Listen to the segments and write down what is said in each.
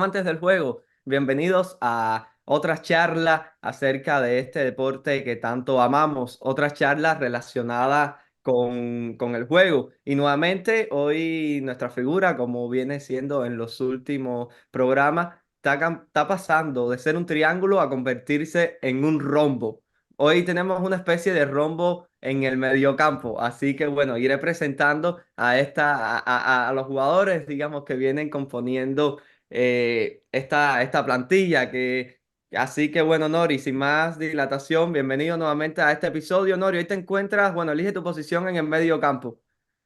amantes del juego, bienvenidos a otra charla acerca de este deporte que tanto amamos, otra charla relacionada con el juego. Y nuevamente hoy nuestra figura, como viene siendo en los últimos programas, está pasando de ser un triángulo a convertirse en un rombo. Hoy tenemos una especie de rombo en el mediocampo, así que bueno, iré presentando a los jugadores, digamos, que vienen componiendo esta plantilla. Así que bueno, Nori, sin más dilatación, bienvenido nuevamente a este episodio. Nori, hoy te encuentras, bueno, elige tu posición en el mediocampo.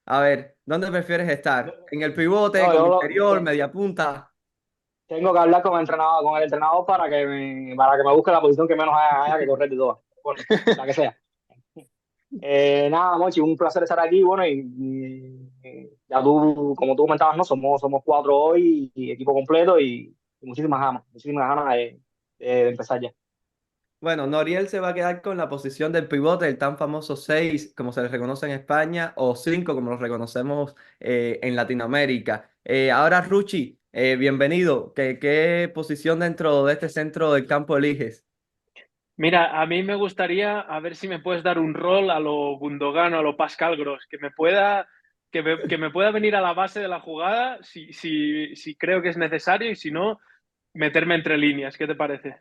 A ver, ¿dónde prefieres No, estar? ¿En el pivote, no, como interior, media punta? tengo que hablar con el entrenador para que me busque la posición que menos haya que correr de todas. Bueno, la que sea. Nada, Mochi, un placer estar aquí. Bueno, ya tú, como tú comentabas, ¿no? Somos cuatro hoy y equipo completo y muchísimas ganas de empezar ya. Bueno, Noriel se va a quedar con la posición del pivote, el tan famoso 6, como se le reconoce en España, o 5, como lo reconocemos en Latinoamérica. Ahora, Ruchi, bienvenido. ¿Qué posición dentro de este centro del campo eliges? Mira, a mí me gustaría a ver si me puedes dar un rol a lo Gundogan o a lo Pascal Gross, que me pueda venir a la base de la jugada si creo que es necesario y si no, meterme entre líneas. ¿Qué te parece?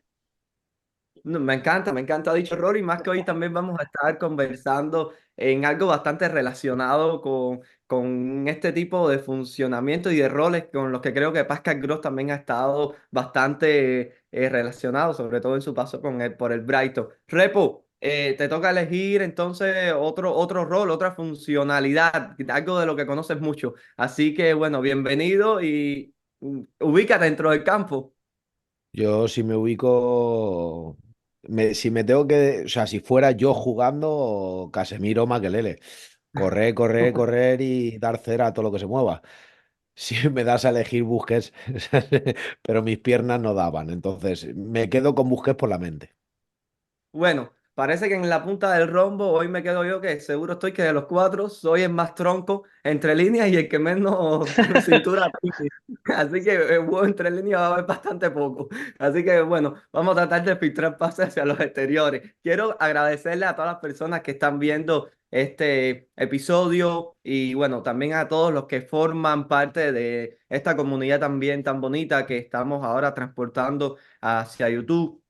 No, me encanta dicho Rory, más que hoy también vamos a estar conversando en algo bastante relacionado con este tipo de funcionamiento y de roles con los que creo que Pascal Gross también ha estado bastante relacionado, sobre todo en su paso por el Brighton. Repo, te toca elegir entonces otro rol, otra funcionalidad, algo de lo que conoces mucho. Así que bueno, bienvenido y ubícate dentro del campo. Yo si me ubico, si me tengo que, o sea, si fuera yo jugando, Casemiro Makelele. Correr, correr, correr y dar cera a todo lo que se mueva. Si me das a elegir Busquets, pero mis piernas no daban, entonces me quedo con Busquets por la mente. Bueno, parece que en la punta del rombo hoy me quedo yo, que seguro estoy que de los cuatro soy el más tronco entre líneas y el que menos cintura tiene. Así que huevo entre líneas va a haber bastante poco. Así que bueno, vamos a tratar de filtrar pases hacia los exteriores. Quiero agradecerle a todas las personas que están viendo este episodio y bueno, también a todos los que forman parte de esta comunidad también tan bonita que estamos ahora transportando hacia YouTube,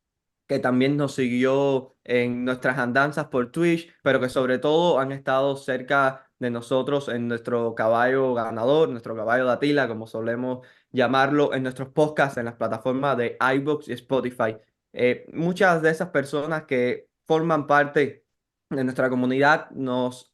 que también nos siguió en nuestras andanzas por Twitch, pero que sobre todo han estado cerca de nosotros en nuestro caballo ganador, nuestro caballo de Atila, como solemos llamarlo, en nuestros podcasts, en las plataformas de iVoox y Spotify. Muchas de esas personas que forman parte de nuestra comunidad hemos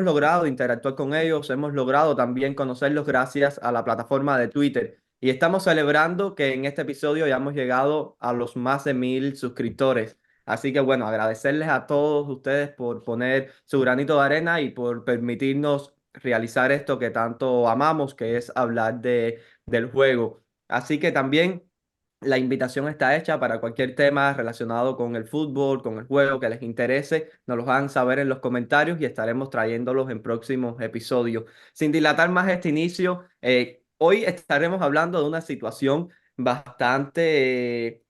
logrado interactuar con ellos, hemos logrado también conocerlos gracias a la plataforma de Twitter. Y estamos celebrando que en este episodio ya hemos llegado a los más de 1,000 suscriptores. Así que bueno, agradecerles a todos ustedes por poner su granito de arena y por permitirnos realizar esto que tanto amamos, que es hablar del juego. Así que también la invitación está hecha para cualquier tema relacionado con el fútbol, con el juego que les interese. Nos los hagan saber en los comentarios y estaremos trayéndolos en próximos episodios. Sin dilatar más este inicio, hoy estaremos hablando de una situación bastante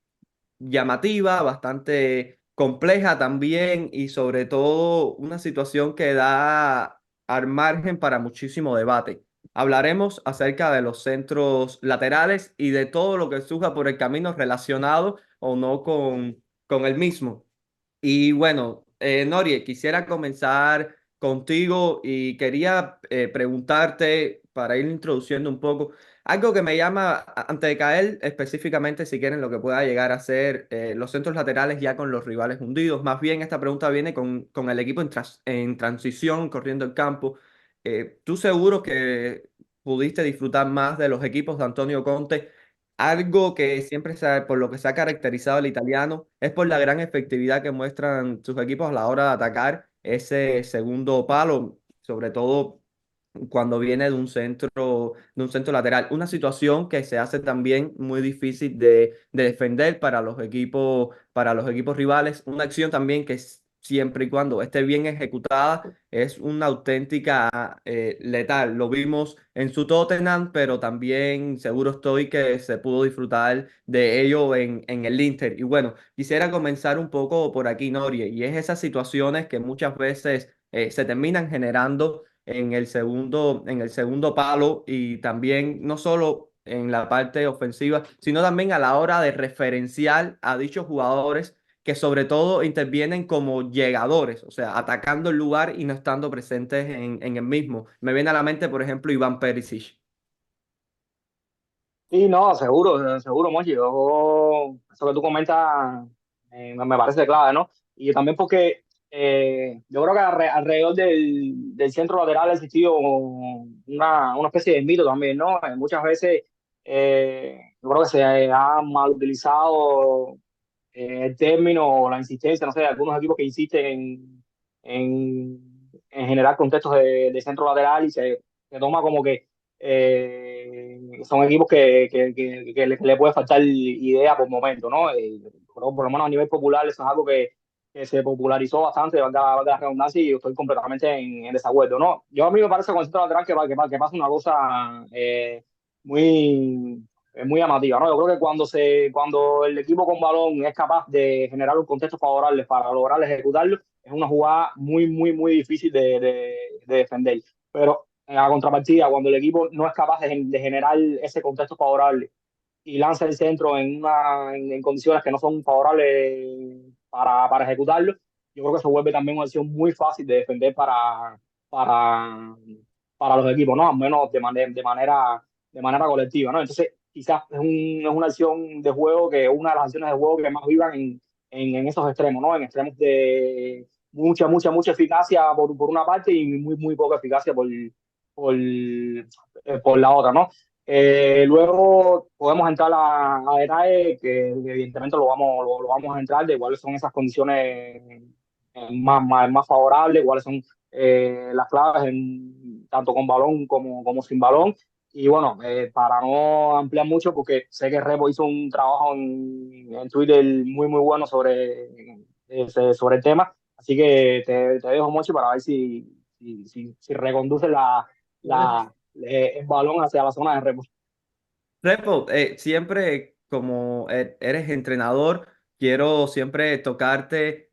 llamativa, bastante compleja también y sobre todo una situación que da al margen para muchísimo debate. Hablaremos acerca de los centros laterales y de todo lo que surja por el camino relacionado o no con el mismo. Y bueno, Norie, quisiera comenzar contigo y quería preguntarte para ir introduciendo un poco algo que me llama, antes de caer específicamente, si quieren, lo que pueda llegar a ser los centros laterales ya con los rivales hundidos. Más bien, esta pregunta viene con el equipo en transición, corriendo el campo. ¿Tú seguro que pudiste disfrutar más de los equipos de Antonio Conte? Algo que siempre por lo que se ha caracterizado el italiano es por la gran efectividad que muestran sus equipos a la hora de atacar ese segundo palo, sobre todo cuando viene de un centro lateral. Una situación que se hace también muy difícil de defender para los equipos rivales. Una acción también que siempre y cuando esté bien ejecutada, es una auténtica letal. Lo vimos en su Tottenham, pero también seguro estoy que se pudo disfrutar de ello en el Inter. Y bueno, quisiera comenzar un poco por aquí, Norie, y es esas situaciones que muchas veces se terminan generando en el segundo palo y también no solo en la parte ofensiva, sino también a la hora de referenciar a dichos jugadores que sobre todo intervienen como llegadores, o sea, atacando el lugar y no estando presentes en el mismo. Me viene a la mente, por ejemplo, Iván Perisic. Sí, no, seguro, seguro, Mochi. Eso que tú comentas me parece clave, ¿no? Y también porque yo creo que alrededor del centro lateral ha existido una especie de mito también, ¿no? Muchas veces yo creo que se ha mal utilizado el término o la insistencia, no sé, de algunos equipos que insisten en generar contextos de centro lateral y se toma como que son equipos que le puede faltar idea por momento, ¿no? Creo, por lo menos a nivel popular eso es algo que se popularizó bastante, valga la redundancia, y yo estoy completamente en desacuerdo, ¿no? Yo a mí me parece con el centro lateral que pasa una cosa muy es muy llamativa, ¿no? Yo creo que cuando el equipo con balón es capaz de generar un contexto favorable para lograr ejecutarlo, es una jugada muy difícil de defender. Pero a contrapartida, cuando el equipo no es capaz de generar ese contexto favorable y lanza el centro en condiciones que no son favorables para ejecutarlo, yo creo que se vuelve también una acción muy fácil de defender para, para los equipos, ¿no? Al menos de manera colectiva, ¿no? Entonces, quizás es una acción de juego una de las acciones de juego que más vivan en esos extremos, ¿no? En extremos de mucha eficacia por una parte y muy poca eficacia por la otra, ¿no? Luego podemos entrar a detalles que evidentemente lo vamos a entrar de cuáles son esas condiciones más favorables, cuáles son las claves tanto con balón como sin balón. Y bueno, para no ampliar mucho, porque sé que Repo hizo un trabajo en Twitter muy bueno sobre el tema, así que te dejo mucho para ver si reconduce el balón hacia la zona de Repo. Repo, siempre como eres entrenador, quiero siempre tocarte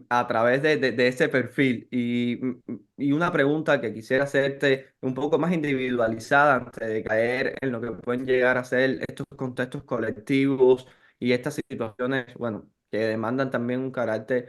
a través de ese perfil y una pregunta que quisiera hacerte un poco más individualizada antes de caer en lo que pueden llegar a ser estos contextos colectivos y estas situaciones, bueno, que demandan también un carácter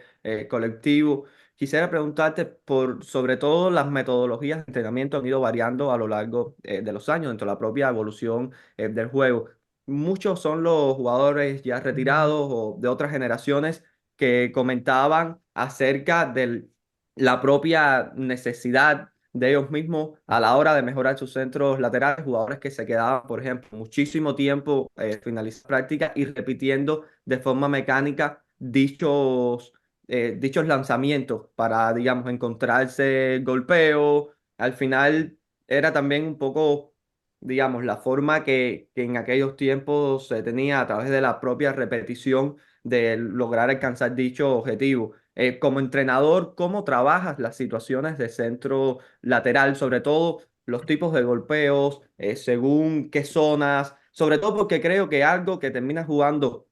colectivo. Quisiera preguntarte por, sobre todo, las metodologías de entrenamiento han ido variando a lo largo de los años dentro de la propia evolución del juego. Muchos son los jugadores ya retirados o de otras generaciones que comentaban acerca de la propia necesidad de ellos mismos a la hora de mejorar sus centros laterales, jugadores que se quedaban, por ejemplo, muchísimo tiempo finalizando práctica y repitiendo de forma mecánica dichos lanzamientos para, digamos, encontrarse golpeo. Al final era también un poco, digamos, la forma que en aquellos tiempos se tenía a través de la propia repetición de lograr alcanzar dicho objetivo. Como entrenador, ¿cómo trabajas las situaciones de centro lateral, sobre todo los tipos de golpeos, según qué zonas? Sobre todo porque creo que algo que termina jugando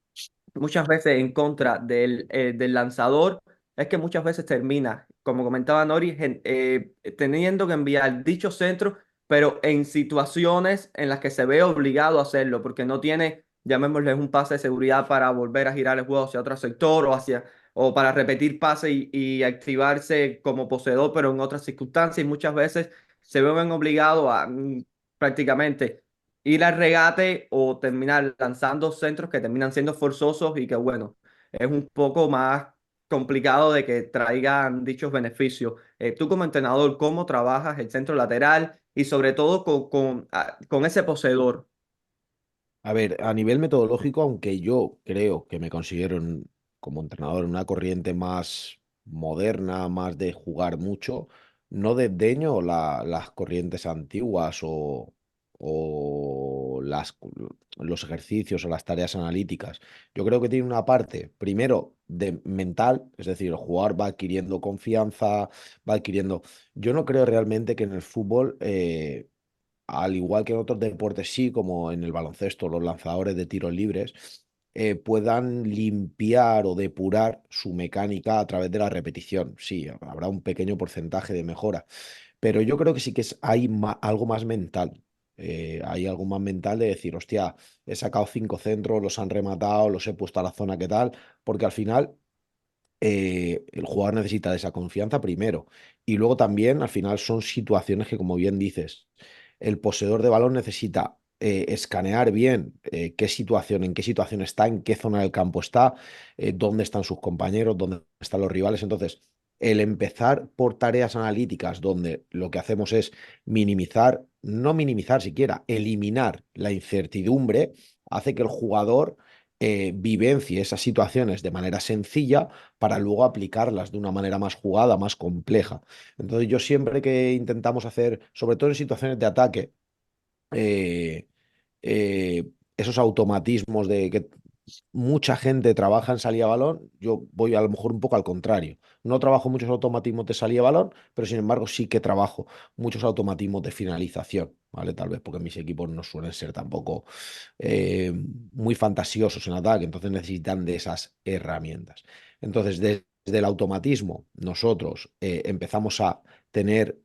muchas veces en contra del lanzador es que muchas veces termina, como comentaba Nori, teniendo que enviar dichos centros, pero en situaciones en las que se ve obligado a hacerlo, porque no tiene, llamémosle, un pase de seguridad para volver a girar el juego hacia otro sector o para repetir pase y activarse como poseedor, pero en otras circunstancias, y muchas veces se ven obligados a prácticamente ir al regate o terminar lanzando centros que terminan siendo forzosos y que, bueno, es un poco más complicado de que traigan dichos beneficios. Tú como entrenador, ¿cómo trabajas el centro lateral y sobre todo con ese poseedor? A ver, a nivel metodológico, aunque yo creo que me considero como entrenador en una corriente más moderna, más de jugar mucho, no desdeño las corrientes antiguas o los ejercicios o las tareas analíticas, yo creo que tiene una parte, primero, de mental, es decir, el jugador va adquiriendo confianza, va adquiriendo... Yo no creo realmente que en el fútbol, al igual que en otros deportes, sí, como en el baloncesto, los lanzadores de tiros libres, puedan limpiar o depurar su mecánica a través de la repetición. Sí, habrá un pequeño porcentaje de mejora, pero yo creo que sí que hay algo más mental. Hay algo más mental de decir, hostia, he sacado 5 centros, los han rematado, los he puesto a la zona que tal, porque al final el jugador necesita de esa confianza primero. Y luego también, al final, son situaciones que, como bien dices, el poseedor de balón necesita escanear bien en qué situación está, en qué zona del campo está, dónde están sus compañeros, dónde están los rivales. Entonces, el empezar por tareas analíticas donde lo que hacemos es minimizar, no minimizar siquiera, eliminar la incertidumbre, hace que el jugador vivencie esas situaciones de manera sencilla para luego aplicarlas de una manera más jugada, más compleja. Entonces yo siempre que intentamos hacer, sobre todo en situaciones de ataque, eh, esos automatismos de que mucha gente trabaja en salida de balón, yo voy a lo mejor un poco al contrario. No trabajo muchos automatismos de salida de balón, pero sin embargo sí que trabajo muchos automatismos de finalización, ¿vale? Tal vez porque mis equipos no suelen ser tampoco eh, muy fantasiosos en ataque, entonces necesitan de esas herramientas. Entonces, desde el automatismo, nosotros empezamos a tener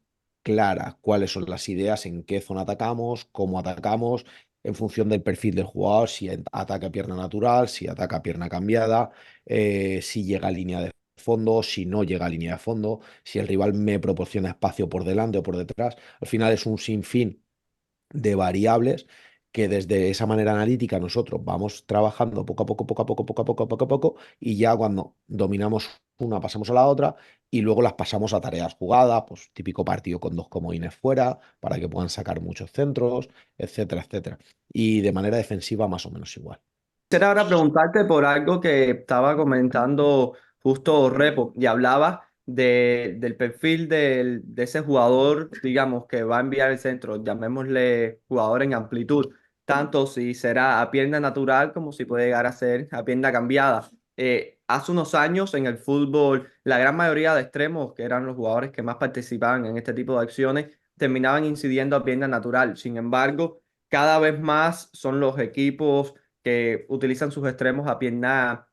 clara cuáles son las ideas, en qué zona atacamos, cómo atacamos, en función del perfil del jugador, si ataca pierna natural, si ataca pierna cambiada, si llega a línea de fondo, si no llega a línea de fondo, si el rival me proporciona espacio por delante o por detrás. Al final es un sinfín de variables que desde esa manera analítica nosotros vamos trabajando poco a poco, poco a poco, poco a poco, poco a poco, y ya cuando dominamos una pasamos a la otra y luego las pasamos a tareas jugadas, pues típico partido con 2 comodines fuera para que puedan sacar muchos centros, etcétera, etcétera. Y de manera defensiva más o menos igual. Quisiera ahora preguntarte por algo que estaba comentando justo Repo y hablaba del perfil de ese jugador, digamos, que va a enviar el centro, llamémosle jugador en amplitud, tanto si será a pierna natural como si puede llegar a ser a pierna cambiada. Hace unos años en el fútbol, la gran mayoría de extremos, que eran los jugadores que más participaban en este tipo de acciones, terminaban incidiendo a pierna natural. Sin embargo, cada vez más son los equipos que utilizan sus extremos a pierna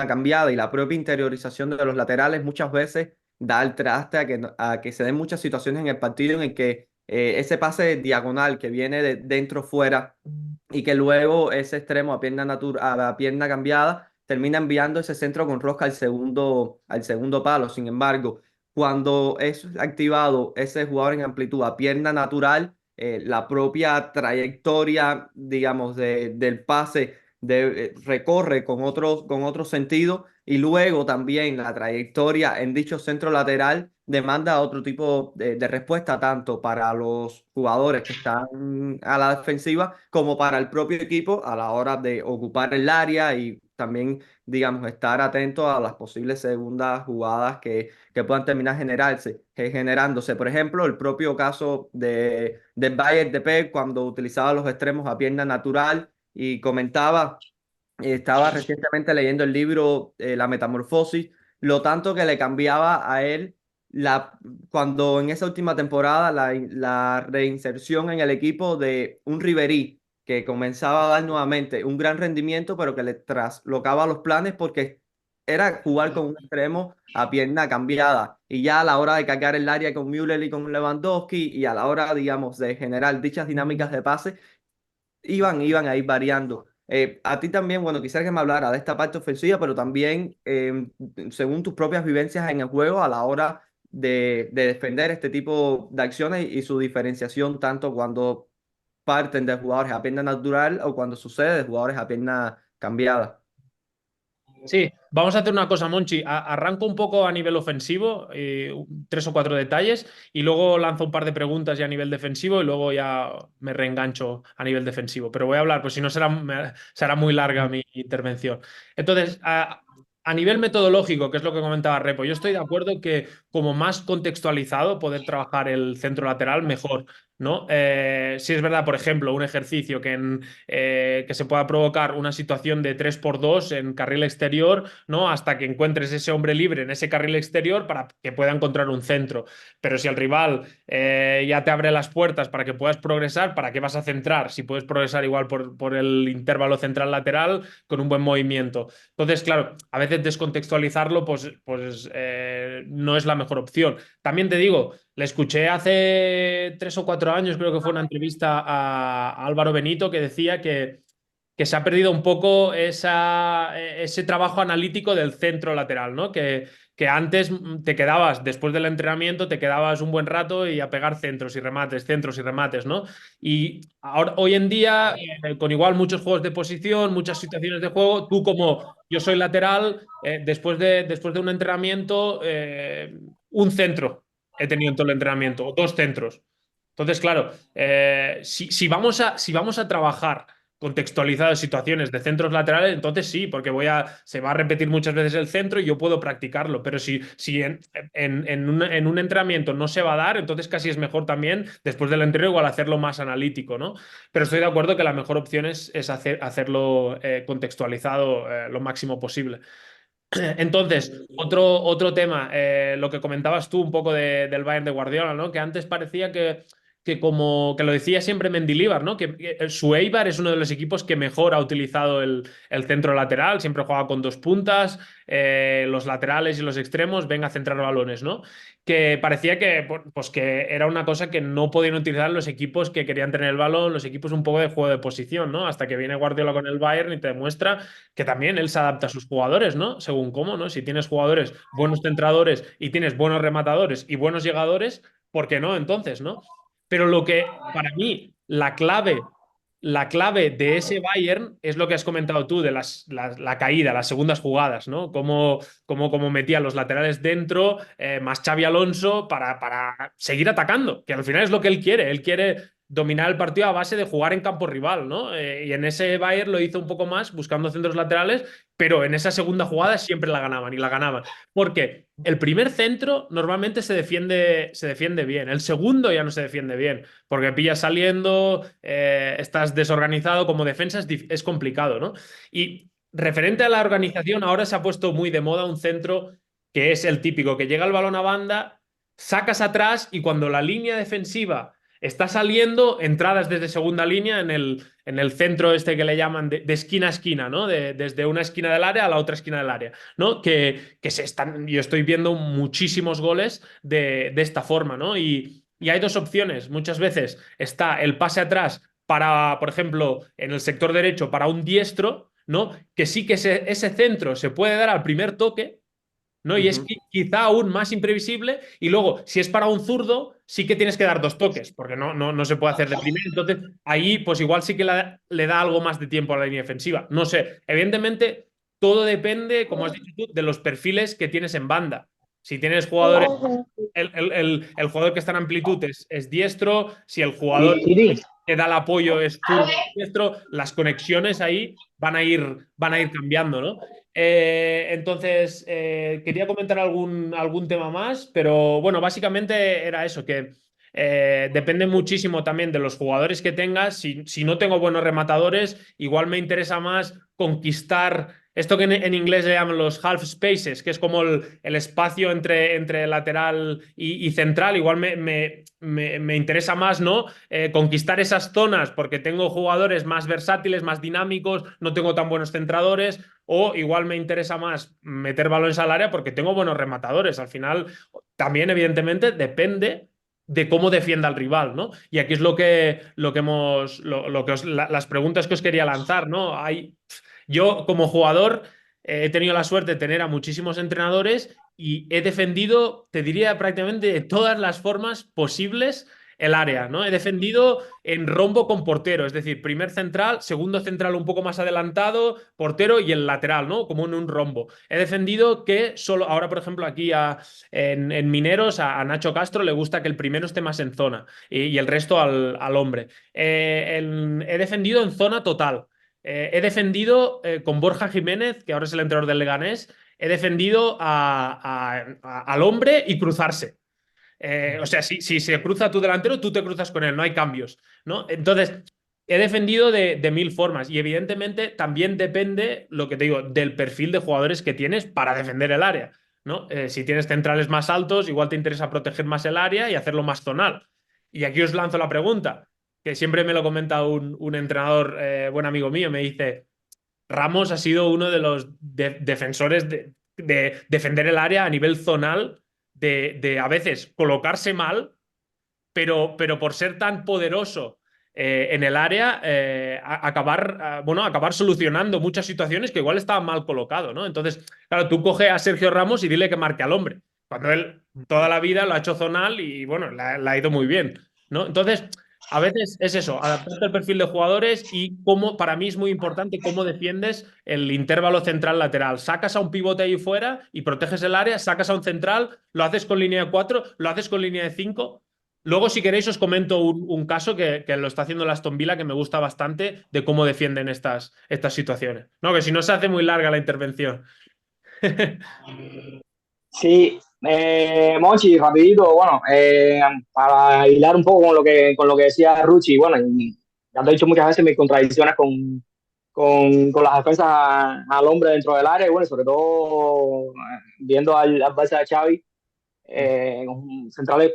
cambiada y la propia interiorización de los laterales muchas veces da el traste a que se den muchas situaciones en el partido en el que ese pase diagonal que viene de dentro fuera y que luego ese extremo a pierna cambiada termina enviando ese centro con rosca al segundo palo. Sin embargo, cuando es activado ese jugador en amplitud a pierna natural, la propia trayectoria, digamos, del pase recorre con otro sentido y luego también la trayectoria en dicho centro lateral demanda otro tipo de respuesta tanto para los jugadores que están a la defensiva como para el propio equipo a la hora de ocupar el área y también, digamos, estar atento a las posibles segundas jugadas que puedan terminar generándose. Por ejemplo, el propio caso del Bayern de Pep cuando utilizaba los extremos a pierna natural y comentaba, estaba recientemente leyendo el libro La Metamorfosis, lo tanto que le cambiaba a él la, cuando en esa última temporada la reinserción en el equipo de un Ribery que comenzaba a dar nuevamente un gran rendimiento, pero que le traslocaba los planes porque era jugar con un extremo a pierna cambiada. Y ya a la hora de cargar el área con Müller y con Lewandowski y a la hora, digamos, de generar dichas dinámicas de pase, iban a ir variando. A ti también, bueno, quisiera que me hablara de esta parte ofensiva, pero también según tus propias vivencias en el juego a la hora de defender este tipo de acciones y su diferenciación tanto cuando parten de jugadores a pierna natural o cuando sucede de jugadores a pierna cambiada. Sí, vamos a hacer una cosa, Monchi. Arranco un poco a nivel ofensivo, 3 o 4 detalles, y luego lanzo un par de preguntas ya a nivel defensivo y luego ya me reengancho a nivel defensivo. Pero voy a hablar, pues si no será muy larga mi intervención. Entonces, a nivel metodológico, que es lo que comentaba Repo, yo estoy de acuerdo que como más contextualizado poder trabajar el centro lateral mejor, ¿no? Si es verdad, por ejemplo, un ejercicio que se pueda provocar una situación de 3x2 en carril exterior, ¿no? Hasta que encuentres ese hombre libre en ese carril exterior para que pueda encontrar un centro. Pero si el rival ya te abre las puertas para que puedas progresar, ¿para qué vas a centrar? Si puedes progresar igual por el intervalo central lateral con un buen movimiento. Entonces, claro, a veces descontextualizarlo pues no es la mejor opción. También te digo, le escuché hace 3 o 4 años, creo que fue una entrevista a Álvaro Benito, que decía que se ha perdido un poco ese trabajo analítico del centro lateral, ¿no? Que antes te quedabas, después del entrenamiento, te quedabas un buen rato y a pegar centros y remates, ¿no? Y ahora, hoy en día, con igual muchos juegos de posición, muchas situaciones de juego, tú como yo soy lateral, después de un entrenamiento, un centro he tenido en todo el entrenamiento, o 2 centros. Entonces, claro, si vamos a trabajar contextualizadas situaciones de centros laterales, entonces sí, porque se va a repetir muchas veces el centro y yo puedo practicarlo. Pero si en un entrenamiento no se va a dar, entonces casi es mejor también, después del entreno, igual hacerlo más analítico, ¿no? Pero estoy de acuerdo que la mejor opción es hacerlo contextualizado lo máximo posible. Entonces, otro tema, lo que comentabas tú un poco del Bayern de Guardiola, ¿no? Que antes parecía que como que lo decía siempre Mendilibar, ¿no? Que su Eibar es uno de los equipos que mejor ha utilizado el centro lateral, siempre juega con 2 puntas, los laterales y los extremos, venga a centrar balones, ¿no? Que parecía pues que era una cosa que no podían utilizar los equipos que querían tener el balón, los equipos un poco de juego de posición, ¿no? Hasta que viene Guardiola con el Bayern y te demuestra que también él se adapta a sus jugadores, ¿no? Según cómo, ¿no? Si tienes jugadores, buenos centradores y tienes buenos rematadores y buenos llegadores, ¿por qué no? Entonces, ¿no? Pero lo que para mí, la clave de ese Bayern es lo que has comentado tú de la caída, las segundas jugadas, ¿no? Cómo metía los laterales dentro, más Xavi Alonso para seguir atacando, que al final es lo que él quiere. Él quiere dominar el partido a base de jugar en campo rival, ¿no? Y en ese Bayern lo hizo un poco más buscando centros laterales, pero en esa segunda jugada siempre la ganaban y la ganaban. Porque el primer centro normalmente se defiende bien, el segundo ya no se defiende bien, porque pillas saliendo, estás desorganizado, como defensa es complicado, ¿no? Y referente a la organización, ahora se ha puesto muy de moda un centro que es el típico, que llega el balón a banda, sacas atrás y cuando la línea defensiva está saliendo, entradas desde segunda línea en el centro este que le llaman de esquina a esquina, ¿no? Desde una esquina del área a la otra esquina del área, ¿no? Yo estoy viendo muchísimos goles de esta forma, ¿no? Y hay 2 opciones. Muchas veces está el pase atrás para, por ejemplo, en el sector derecho, para un diestro, ¿no? Que sí que ese centro se puede dar al primer toque, ¿no? Y es quizá aún más imprevisible. Y luego, si es para un zurdo, sí que tienes que dar 2 toques, porque no se puede hacer de primero. Entonces, ahí, pues igual sí que le da algo más de tiempo a la línea defensiva. No sé. Evidentemente, todo depende, como has dicho tú, de los perfiles que tienes en banda. Si tienes jugadores. El jugador que está en amplitud es diestro. Si el jugador que da el apoyo es zurdo diestro, las conexiones ahí van a ir cambiando, ¿no? Entonces, quería comentar algún tema más, pero bueno, básicamente era eso, que depende muchísimo también de los jugadores que tengas. Si no tengo buenos rematadores, igual me interesa más conquistar esto que en inglés le llaman los half spaces, que es como el espacio entre lateral y central. Igual me interesa más, ¿no? Conquistar esas zonas porque tengo jugadores más versátiles, más dinámicos, no tengo tan buenos centradores. O igual me interesa más meter balones al área porque tengo buenos rematadores. Al final, también, evidentemente, depende de cómo defienda el rival, ¿no? Y aquí es las preguntas que os quería lanzar, ¿no? Yo, como jugador, he tenido la suerte de tener a muchísimos entrenadores y he defendido, te diría, prácticamente de todas las formas posibles el área, ¿no? He defendido en rombo con portero, es decir, primer central, segundo central un poco más adelantado, portero y el lateral, ¿no? Como en un rombo. He defendido que solo, ahora por ejemplo aquí en Mineros a Nacho Castro le gusta que el primero esté más en zona y el resto al hombre. He defendido en zona total. He defendido con Borja Jiménez, que ahora es el entrenador del Leganés, he defendido al hombre y cruzarse. O sea, si se cruza tu delantero, tú te cruzas con él, no hay cambios, ¿no? Entonces, he defendido de mil formas y evidentemente también depende, lo que te digo, del perfil de jugadores que tienes para defender el área, ¿no? Si tienes centrales más altos, igual te interesa proteger más el área y hacerlo más zonal. Y aquí os lanzo la pregunta, que siempre me lo comenta un entrenador, buen amigo mío, me dice, Ramos ha sido uno de los defensores de defender el área a nivel zonal, de a veces colocarse mal, pero por ser tan poderoso en el área, acabar solucionando muchas situaciones que igual estaban mal colocado, ¿no? Entonces, claro, tú coge a Sergio Ramos y dile que marque al hombre, cuando él toda la vida lo ha hecho zonal y bueno, la ha ido muy bien, ¿no? Entonces, a veces es eso, adaptarte al perfil de jugadores y cómo, para mí es muy importante cómo defiendes el intervalo central lateral. Sacas a un pivote ahí fuera y proteges el área, sacas a un central, lo haces con línea de 4, lo haces con línea de 5. Luego, si queréis, os comento un caso que lo está haciendo el Aston Villa que me gusta bastante de cómo defienden estas situaciones. No, que si no se hace muy larga la intervención. Sí, Monchi, rapidito, bueno, para hilar un poco con lo que decía Ruchi, bueno, y ya te he dicho muchas veces mis contradicciones con las defensas al hombre dentro del área, y bueno, sobre todo viendo al Barça de Xavi, centrales,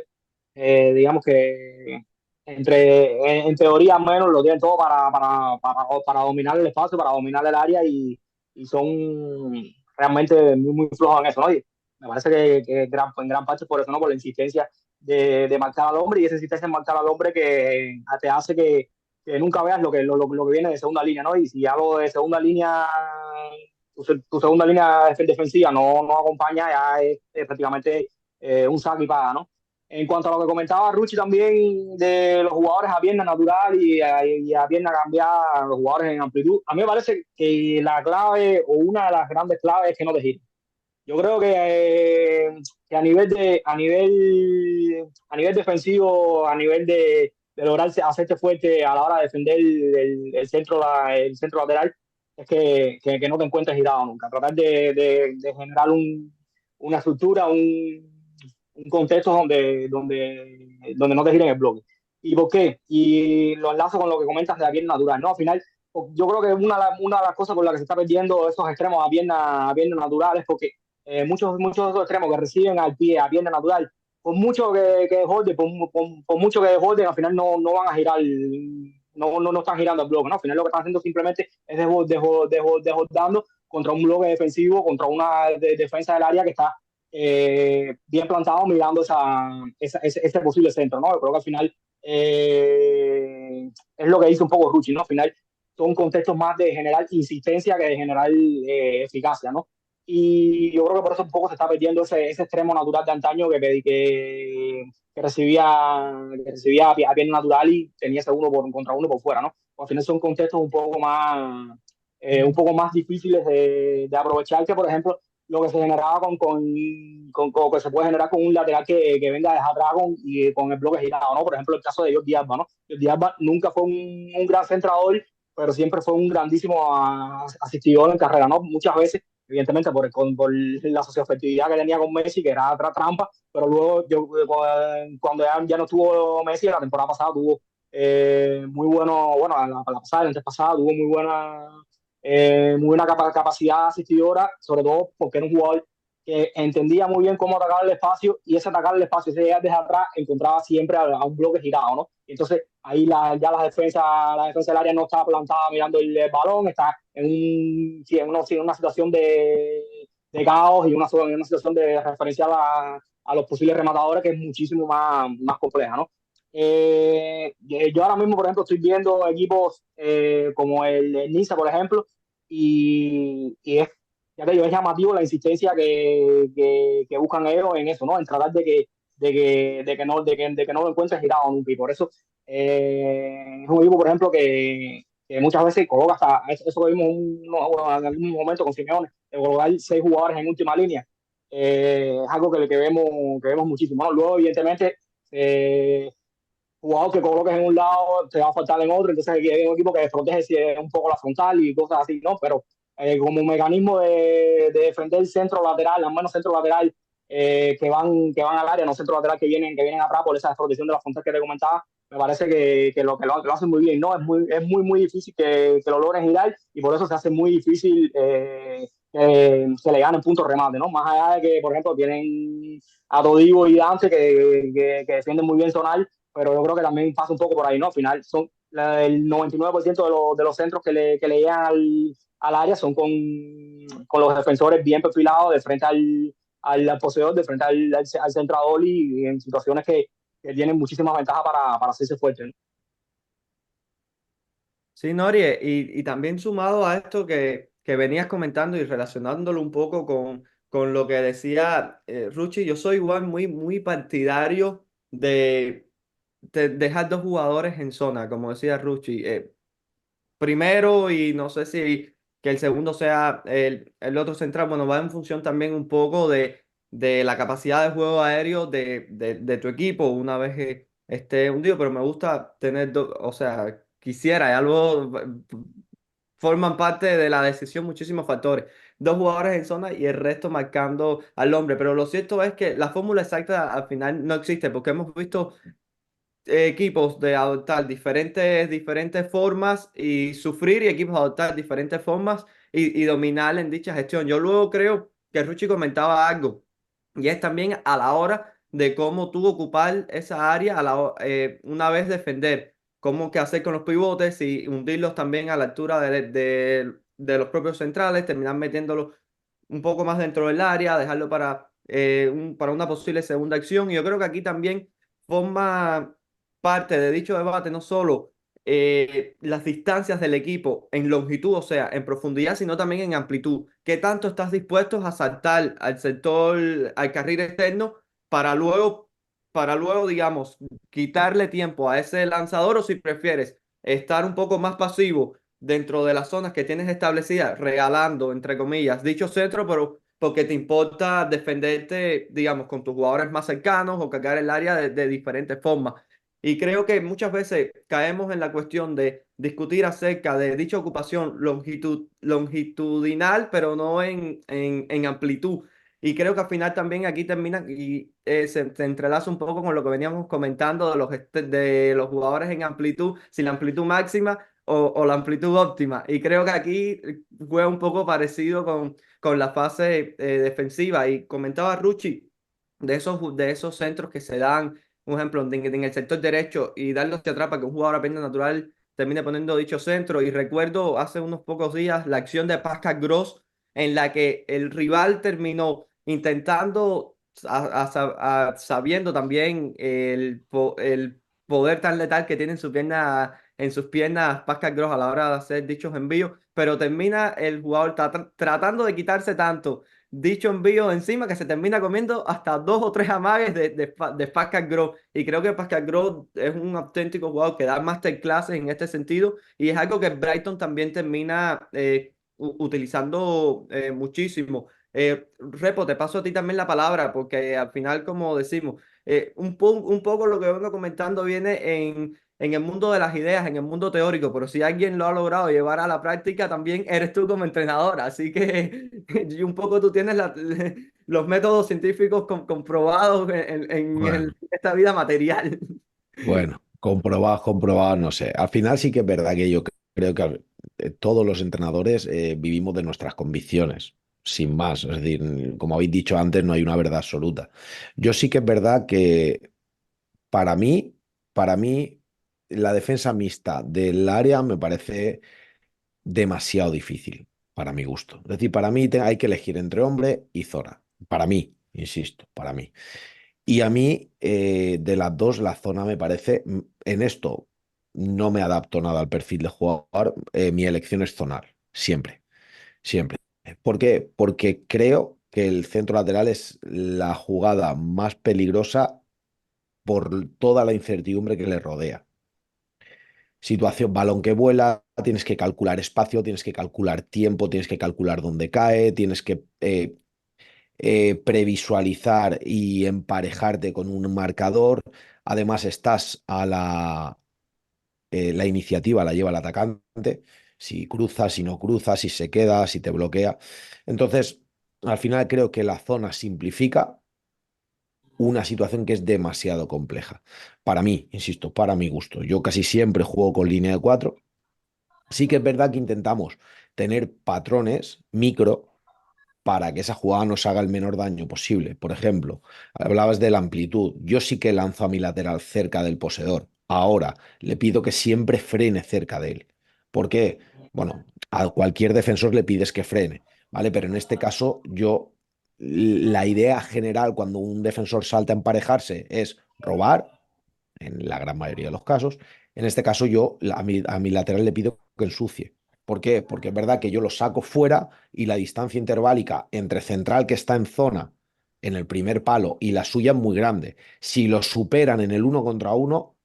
digamos que en teoría al menos lo tienen todo para dominar el espacio, para dominar el área y son realmente muy flojos en eso, ¿no? Y me parece que en gran parte por eso, ¿no? Por la insistencia de marcar al hombre y esa insistencia en marcar al hombre que te hace que nunca veas lo que viene de segunda línea, ¿no? Y si algo de segunda línea, tu segunda línea defensiva no acompaña, ya es prácticamente un saque y paga, ¿no? En cuanto a lo que comentaba Ruchi también de los jugadores a pierna natural y a pierna cambiada, los jugadores en amplitud, a mí me parece que la clave o una de las grandes claves es que no te giren. Yo creo que a nivel defensivo, a nivel de lograr hacerte fuerte a la hora de defender el centro lateral, es que no te encuentres girado nunca. Tratar de generar una estructura, un contexto donde no te giren el bloque. ¿Y por qué? Y lo enlazo con lo que comentas de la pierna natural, ¿no? Al final, yo creo que una de las cosas por las que se está perdiendo esos extremos a pierna natural es porque muchos de esos extremos que reciben al pie, a pierna natural, por mucho que desborden, por mucho que desborden, al final no van a girar, no están girando el bloque, ¿no? Al final lo que están haciendo simplemente es desbordando contra un bloque defensivo, contra una defensa del área que está bien plantado mirando ese posible centro, ¿no? Yo creo que al final es lo que dice un poco Ruchi, ¿no? Al final son contextos más de generar insistencia que de generar eficacia, ¿no? Y yo creo que por eso un poco se está perdiendo ese extremo natural de antaño que recibía a pierna natural y tenía ese contra uno por fuera, ¿no? Al final son contextos un poco más difíciles de aprovechar que, por ejemplo, lo que se generaba con que se puede generar con un lateral que venga desde atrás y con el bloque girado, ¿no? Por ejemplo, el caso de Jordi Alba, ¿no? Jordi Alba nunca fue un gran centrador, pero siempre fue un grandísimo asistidor en carrera, ¿no? Muchas veces, evidentemente, por la socioafectividad que tenía con Messi, que era otra trampa, pero luego, cuando ya no estuvo Messi, la temporada pasada tuvo muy bueno, bueno, la pasada, la antes pasada, tuvo muy buena capacidad asistidora, sobre todo porque era un jugador que entendía muy bien cómo atacar el espacio y ese atacar el espacio, ese llegar desde atrás, encontraba siempre a un bloque girado, ¿no? Y entonces ahí ya la defensa del área no está plantada mirando el balón, está en una situación de caos y una situación de referencia a los posibles rematadores que es muchísimo más compleja, ¿no? Yo ahora mismo, por ejemplo, estoy viendo equipos como el Niza, por ejemplo, y ya te digo, es llamativo la insistencia que buscan ellos en eso, ¿no? En tratar de que no lo encuentres girado nunca. Y por eso es un equipo, por ejemplo, que muchas veces coloca hasta eso que vimos en algún momento con Simeone, de colocar 6 jugadores en última línea. Es algo que vemos muchísimo, ¿no? Luego, evidentemente, jugador que coloques en un lado te va a faltar en otro, entonces aquí hay un equipo que desprotege un poco la frontal y cosas así, ¿no? Pero como un mecanismo de defender centro lateral, al menos centro lateral que van al área, no centro lateral que vienen atrás por esa desprotección de las fronteras que te comentaba. Me parece que lo hacen muy bien, ¿no? Es muy difícil que lo logren girar y por eso se hace muy difícil que le ganen puntos remate, ¿no? Más allá de que, por ejemplo, tienen a Todibo y Dante que defienden muy bien zonal, pero yo creo que también pasa un poco por ahí, ¿no? Al final el 99% de los centros que le llegan al área son con los defensores bien perfilados de frente al poseedor, de frente al centrador y en situaciones que tienen muchísimas ventajas para hacerse fuerte, ¿no? Sí, Nori, y también sumado a esto que venías comentando y relacionándolo un poco con lo que decía Ruchi, yo soy igual muy partidario de dejar dos jugadores en zona, como decía Ruchi. Primero, y no sé si que el segundo sea el otro central, bueno, va en función también un poco de la capacidad de juego aéreo de tu equipo una vez que esté hundido, pero me gusta tener dos, o sea, quisiera, y algo forman parte de la decisión muchísimos factores. Dos jugadores en zona y el resto marcando al hombre, pero lo cierto es que la fórmula exacta al final no existe porque hemos visto equipos de adoptar diferentes formas y sufrir y equipos adoptar diferentes formas y dominar en dicha gestión. Yo luego creo que Ruchi comentaba algo y es también a la hora de cómo tú ocupar esa área una vez defender, cómo qué hacer con los pivotes y hundirlos también a la altura de los propios centrales, terminar metiéndolos un poco más dentro del área, dejarlo para una posible segunda acción. Y yo creo que aquí también forma parte de dicho debate no solo las distancias del equipo en longitud, o sea, en profundidad, sino también en amplitud. ¿Qué tanto estás dispuesto a saltar al sector, al carril externo para luego, digamos, quitarle tiempo a ese lanzador o si prefieres estar un poco más pasivo dentro de las zonas que tienes establecidas, regalando, entre comillas, dicho centro, pero porque te importa defenderte, digamos, con tus jugadores más cercanos o cargar el área de diferentes formas. Y creo que muchas veces caemos en la cuestión de discutir acerca de dicha ocupación longitudinal, pero no en amplitud. Y creo que al final también aquí termina y se entrelaza un poco con lo que veníamos comentando de los jugadores en amplitud, si la amplitud máxima o la amplitud óptima. Y creo que aquí fue un poco parecido con la fase defensiva. Y comentaba Ruchi de esos centros que se dan, un ejemplo, en el sector derecho y darlo hacia atrás para que un jugador apenas natural termine poniendo dicho centro. Y recuerdo hace unos pocos días la acción de Pascal Gross en la que el rival terminó intentando, sabiendo también el poder tan letal que tiene en sus piernas Pascal Gross a la hora de hacer dichos envíos, pero termina el jugador tratando de quitarse tanto dicho envío encima que se termina comiendo hasta dos o tres amagues de Pascal Gross. Y creo que Pascal Gross es un auténtico jugador que da masterclasses en este sentido y es algo que Brighton también termina utilizando muchísimo. Repo, te paso a ti también la palabra porque al final, como decimos, un poco lo que vengo comentando viene en el mundo de las ideas, en el mundo teórico, pero si alguien lo ha logrado llevar a la práctica, también eres tú como entrenador. Así que y un poco tú tienes los métodos científicos comprobados Bueno, esta vida material. bueno, comprobados, no sé. Al final sí que es verdad que yo creo que todos los entrenadores vivimos de nuestras convicciones, sin más. Es decir, como habéis dicho antes, no hay una verdad absoluta. Yo sí que es verdad que para mí, para mí, la defensa mixta del área me parece demasiado difícil para mi gusto. Es decir, para mí hay que elegir entre hombre y zona. Para mí, insisto, para mí. Y a mí, de las dos, la zona me parece, en esto no me adapto nada al perfil de jugador, mi elección es zonal, siempre, siempre. ¿Por qué? Porque creo que el centro lateral es la jugada más peligrosa por toda la incertidumbre que le rodea. Situación, balón que vuela, tienes que calcular espacio, tienes que calcular tiempo, tienes que calcular dónde cae, tienes que previsualizar y emparejarte con un marcador. Además, la iniciativa la lleva el atacante. si cruza, si no cruza, si se queda, si te bloquea. Entonces, al final creo que la zona simplifica una situación que es demasiado compleja. Para mí, insisto, para mi gusto. Yo casi siempre juego con línea de 4. Sí que es verdad que intentamos tener patrones micro para que esa jugada nos haga el menor daño posible. Por ejemplo, hablabas de la amplitud. Yo sí que lanzo a mi lateral cerca del poseedor. Ahora le pido que siempre frene cerca de él. ¿Por qué? Bueno, a cualquier defensor le pides que frene, ¿vale? Pero en este caso, la idea general cuando un defensor salta a emparejarse es robar, en la gran mayoría de los casos. En este caso, a mi lateral le pido que ensucie. ¿Por qué? Porque es verdad que yo lo saco fuera y la distancia interválica entre central que está en zona en el primer palo y la suya es muy grande. Si lo superan en el uno contra uno,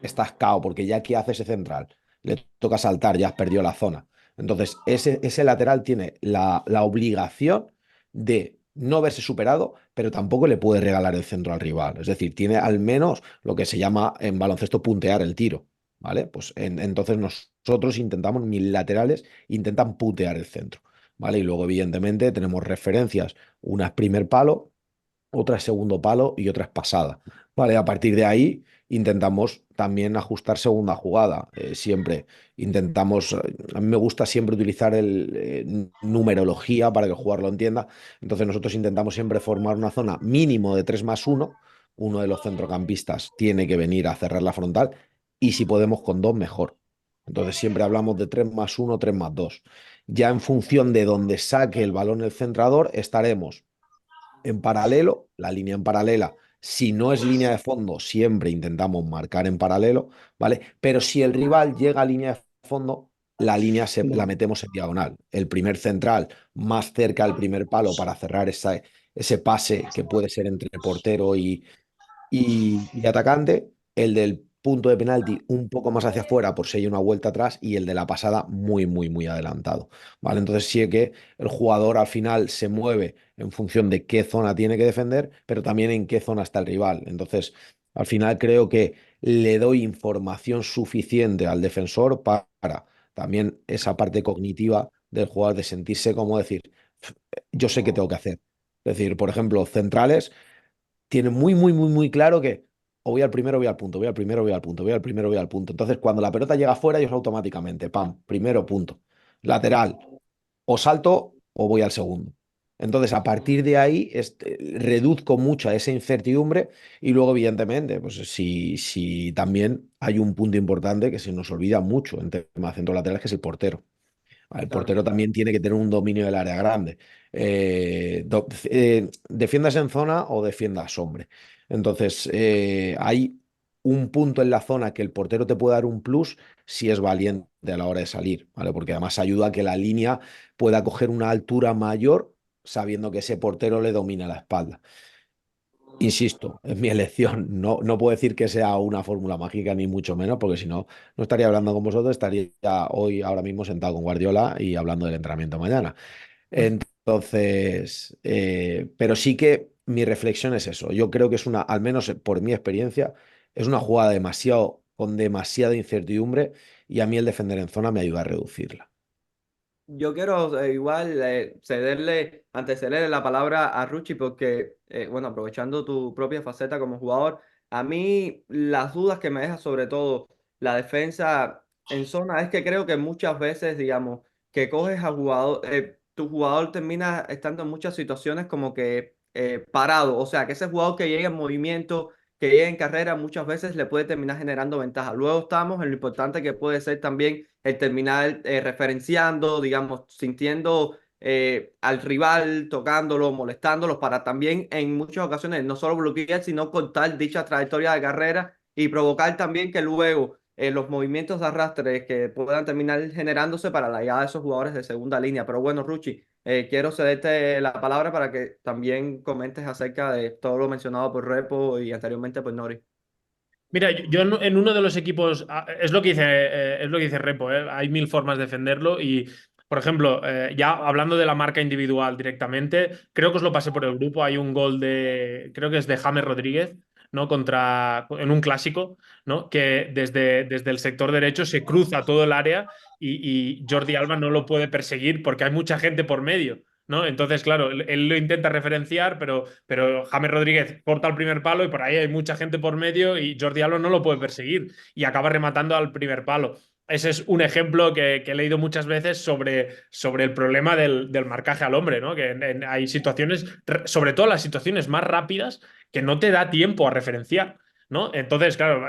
estás cao, porque ya que hace ese central, le toca saltar, ya has perdido la zona. Entonces, ese lateral tiene la obligación de no verse superado, pero tampoco le puede regalar el centro al rival. Es decir, tiene al menos lo que se llama en baloncesto puntear el tiro. ¿Vale? Pues entonces nosotros intentamos, mis laterales intentan putear el centro. ¿Vale? Y luego, evidentemente, tenemos referencias. Una es primer palo, otra es segundo palo y otra es pasada. Vale, a partir de ahí intentamos también ajustar segunda jugada. Siempre intentamos, a mí me gusta siempre utilizar numerología para que el jugador lo entienda. Entonces nosotros intentamos siempre formar una zona mínimo de 3+1. Uno de los centrocampistas tiene que venir a cerrar la frontal y si podemos con dos, mejor. Entonces siempre hablamos de 3+1, 3+2. Ya en función de donde saque el balón el centrador, estaremos en paralelo, la línea en paralela. Si no es línea de fondo, siempre intentamos marcar en paralelo, ¿vale? Pero si el rival llega a línea de fondo, la línea la metemos en diagonal. El primer central más cerca del primer palo para cerrar ese pase que puede ser entre portero y atacante, el del punto de penalti un poco más hacia afuera por si hay una vuelta atrás y el de la pasada muy, muy, muy adelantado. ¿Vale? Entonces sí que el jugador al final se mueve en función de qué zona tiene que defender, pero también en qué zona está el rival. Entonces, al final creo que le doy información suficiente al defensor para también esa parte cognitiva del jugador de sentirse como decir, yo sé qué tengo que hacer. Es decir, por ejemplo, centrales tiene muy, muy, muy, muy claro que o voy al primero, voy al punto, voy al primero, voy al punto, voy al primero, voy al punto. Entonces, cuando la pelota llega afuera, ellos automáticamente, pam, primero punto. Lateral, o salto o voy al segundo. Entonces, a partir de ahí, reduzco mucho esa incertidumbre y luego, evidentemente, pues si también hay un punto importante que se nos olvida mucho en tema de centro lateral, que es el portero. El Claro. portero también tiene que tener un dominio del área grande. Defiendas en zona o defiendas hombre. Entonces, hay un punto en la zona que el portero te puede dar un plus si es valiente a la hora de salir, ¿vale? Porque además ayuda a que la línea pueda coger una altura mayor sabiendo que ese portero le domina la espalda. Insisto, es mi elección. No, no puedo decir que sea una fórmula mágica, ni mucho menos, porque si no, no estaría hablando con vosotros, estaría hoy, ahora mismo, sentado con Guardiola y hablando del entrenamiento mañana. Entonces, pero sí que mi reflexión es eso. Yo creo que es al menos por mi experiencia, es una jugada con demasiada incertidumbre y a mí el defender en zona me ayuda a reducirla. Yo quiero igual antecederle la palabra a Ruchi porque, bueno, aprovechando tu propia faceta como jugador, a mí las dudas que me deja sobre todo la defensa en zona es que creo que muchas veces, digamos, que coges a jugador, tu jugador termina estando en muchas situaciones como que parado, o sea, que ese jugador que llega en movimiento, que llega en carrera, muchas veces le puede terminar generando ventaja. Luego estamos en lo importante que puede ser también el terminar referenciando, digamos, sintiendo al rival, tocándolo, molestándolo, para también en muchas ocasiones no solo bloquear, sino cortar dicha trayectoria de carrera y provocar también que luego los movimientos de arrastre que puedan terminar generándose para la llegada de esos jugadores de segunda línea. Pero bueno, Ruchi, quiero cederte la palabra para que también comentes acerca de todo lo mencionado por Repo y anteriormente por Nori. Mira, yo en uno de los equipos, es lo que dice Repo, hay mil formas de defenderlo y, por ejemplo, ya hablando de la marca individual directamente, creo que os lo pasé por el grupo, hay un gol creo que es de James Rodríguez, ¿no? En un clásico, ¿no? Que desde el sector derecho se cruza todo el área y Jordi Alba no lo puede perseguir porque hay mucha gente por medio, ¿no? Entonces, claro, él lo intenta referenciar, pero James Rodríguez corta el primer palo y por ahí hay mucha gente por medio y Jordi Alba no lo puede perseguir y acaba rematando al primer palo. Ese es un ejemplo que he leído muchas veces sobre el problema del marcaje al hombre, ¿no? Que hay situaciones, sobre todo las situaciones más rápidas, que no te da tiempo a referenciar, ¿no? Entonces, claro,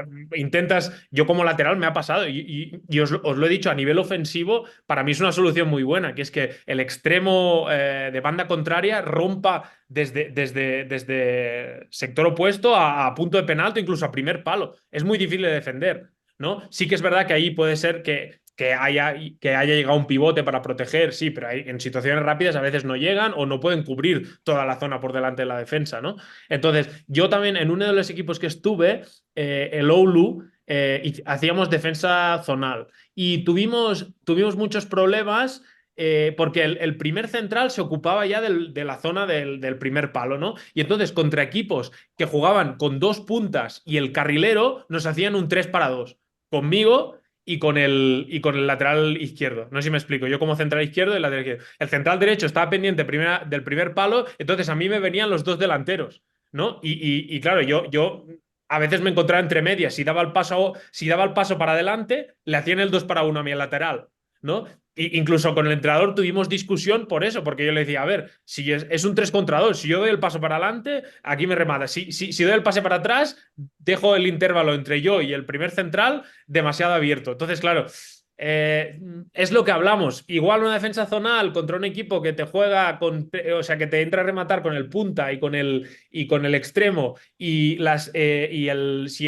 yo como lateral me ha pasado y os lo he dicho, a nivel ofensivo, para mí es una solución muy buena, que es que el extremo de banda contraria rompa desde sector opuesto a punto de penalti, incluso a primer palo. Es muy difícil de defender, ¿no? Sí que es verdad que ahí puede ser que haya llegado un pivote para proteger, sí, pero en situaciones rápidas a veces no llegan o no pueden cubrir toda la zona por delante de la defensa, ¿no? Entonces, yo también en uno de los equipos que estuve, el Oulu, hacíamos defensa zonal y tuvimos muchos problemas porque el primer central se ocupaba ya de la zona del primer palo, ¿no? Y entonces contra equipos que jugaban con 2 puntas y el carrilero nos hacían un 3-2 conmigo y con el lateral izquierdo. No sé si me explico. Yo como central izquierdo y el lateral izquierdo. El central derecho estaba pendiente del primer palo, entonces a mí me venían los 2 delanteros, ¿no? Y claro, yo a veces me encontraba entre medias. Si daba el paso para adelante, le hacían el 2-1 a mi lateral, ¿no? Incluso con el entrenador tuvimos discusión por eso, porque yo le decía, a ver, si es un 3-2, si yo doy el paso para adelante, aquí me remata. Si doy el pase para atrás, dejo el intervalo entre yo y el primer central demasiado abierto. Entonces, claro, es lo que hablamos. Igual una defensa zonal contra un equipo que te juega o sea, que te entra a rematar con el punta y con el extremo si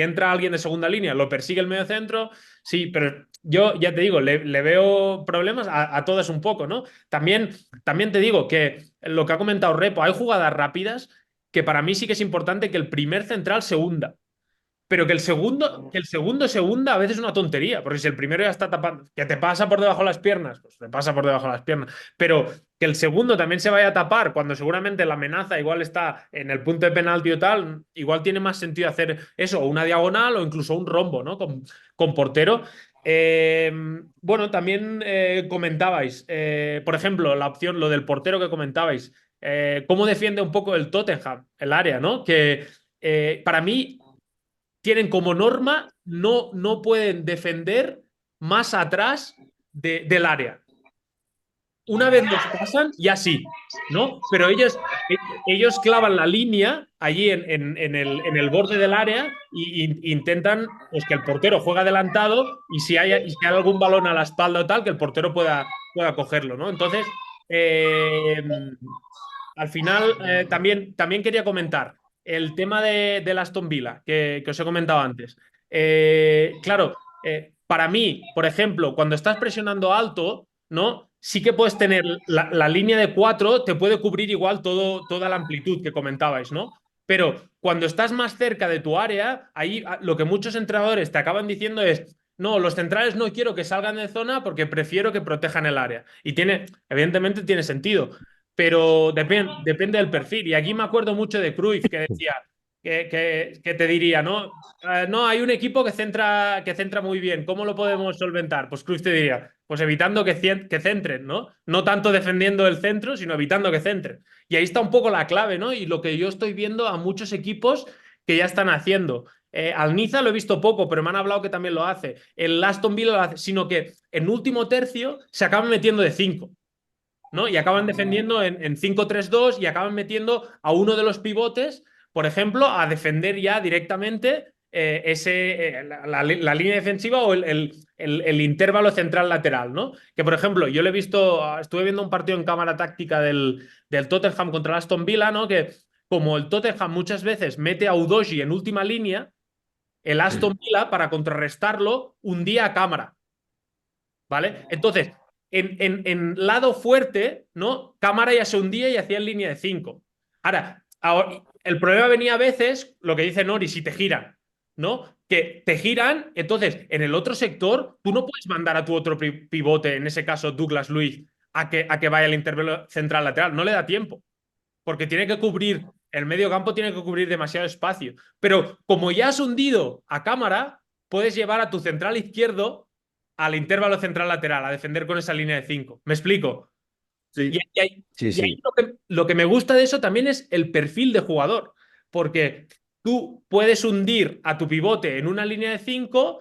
entra alguien de segunda línea, lo persigue el medio centro. Sí, pero yo ya te digo, le veo problemas a todas un poco, ¿no? También te digo que lo que ha comentado Repo, hay jugadas rápidas que para mí sí que es importante que el primer central se hunda. Pero que el segundo se hunda a veces es una tontería, porque si el primero ya está tapando, que te pasa por debajo de las piernas, pues te pasa por debajo de las piernas. Pero que el segundo también se vaya a tapar cuando seguramente la amenaza igual está en el punto de penalti o tal, igual tiene más sentido hacer eso, o una diagonal o incluso un rombo, ¿no? Con portero. Bueno, también comentabais, por ejemplo, la opción, lo del portero que comentabais, cómo defiende un poco el Tottenham, el área, ¿no? Que para mí tienen como norma no pueden defender más atrás del área. Una vez los pasan, ya sí, ¿no? Pero ellos clavan la línea allí en el borde del área e intentan pues, que el portero juegue adelantado y si hay algún balón a la espalda o tal, que el portero pueda cogerlo, ¿no? Entonces, al final, también quería comentar el tema del Aston Villa, que os he comentado antes. Claro, para mí, por ejemplo, cuando estás presionando alto, ¿no? Sí que puedes tener la línea de 4, te puede cubrir igual toda la amplitud que comentabais, ¿no? Pero cuando estás más cerca de tu área, ahí lo que muchos entrenadores te acaban diciendo es, no, los centrales no quiero que salgan de zona porque prefiero que protejan el área. Y evidentemente tiene sentido, pero depende del perfil. Y aquí me acuerdo mucho de Cruyff, que decía, que te diría, ¿no? No, hay un equipo que centra muy bien. ¿Cómo lo podemos solventar? Pues Cruyff te diría, pues evitando que centren, ¿no? No tanto defendiendo el centro, sino evitando que centren. Y ahí está un poco la clave, ¿no? Y lo que yo estoy viendo a muchos equipos que ya están haciendo. Al Niza lo he visto poco, pero me han hablado que también lo hace. El Aston Villa lo hace, sino que en último tercio se acaban metiendo de 5. ¿No? Y acaban defendiendo en 5-3-2 y acaban metiendo a uno de los pivotes, por ejemplo, a defender ya directamente la línea defensiva o el intervalo central lateral, ¿no? Que, por ejemplo, yo lo he visto, estuve viendo un partido en cámara táctica del Tottenham contra el Aston Villa, ¿no? Que como el Tottenham muchas veces mete a Udogie en última línea, el Aston Villa, para contrarrestarlo, hundía a cámara. ¿Vale? Entonces, en lado fuerte, ¿no? Cámara ya se hundía y hacía en línea de 5. Ahora, el problema venía a veces, lo que dice Nori, si te giran, ¿no? Que te giran, entonces en el otro sector tú no puedes mandar a tu otro pivote, en ese caso Douglas Luiz, a que vaya al intervalo central lateral. No le da tiempo, porque tiene que cubrir el medio campo tiene que cubrir demasiado espacio. Pero como ya has hundido a cámara, puedes llevar a tu central izquierdo al intervalo central lateral, a defender con esa línea de 5. ¿Me explico? Sí. Sí, Y ahí sí. lo que me gusta de eso también es el perfil de jugador. Porque tú puedes hundir a tu pivote en una línea de 5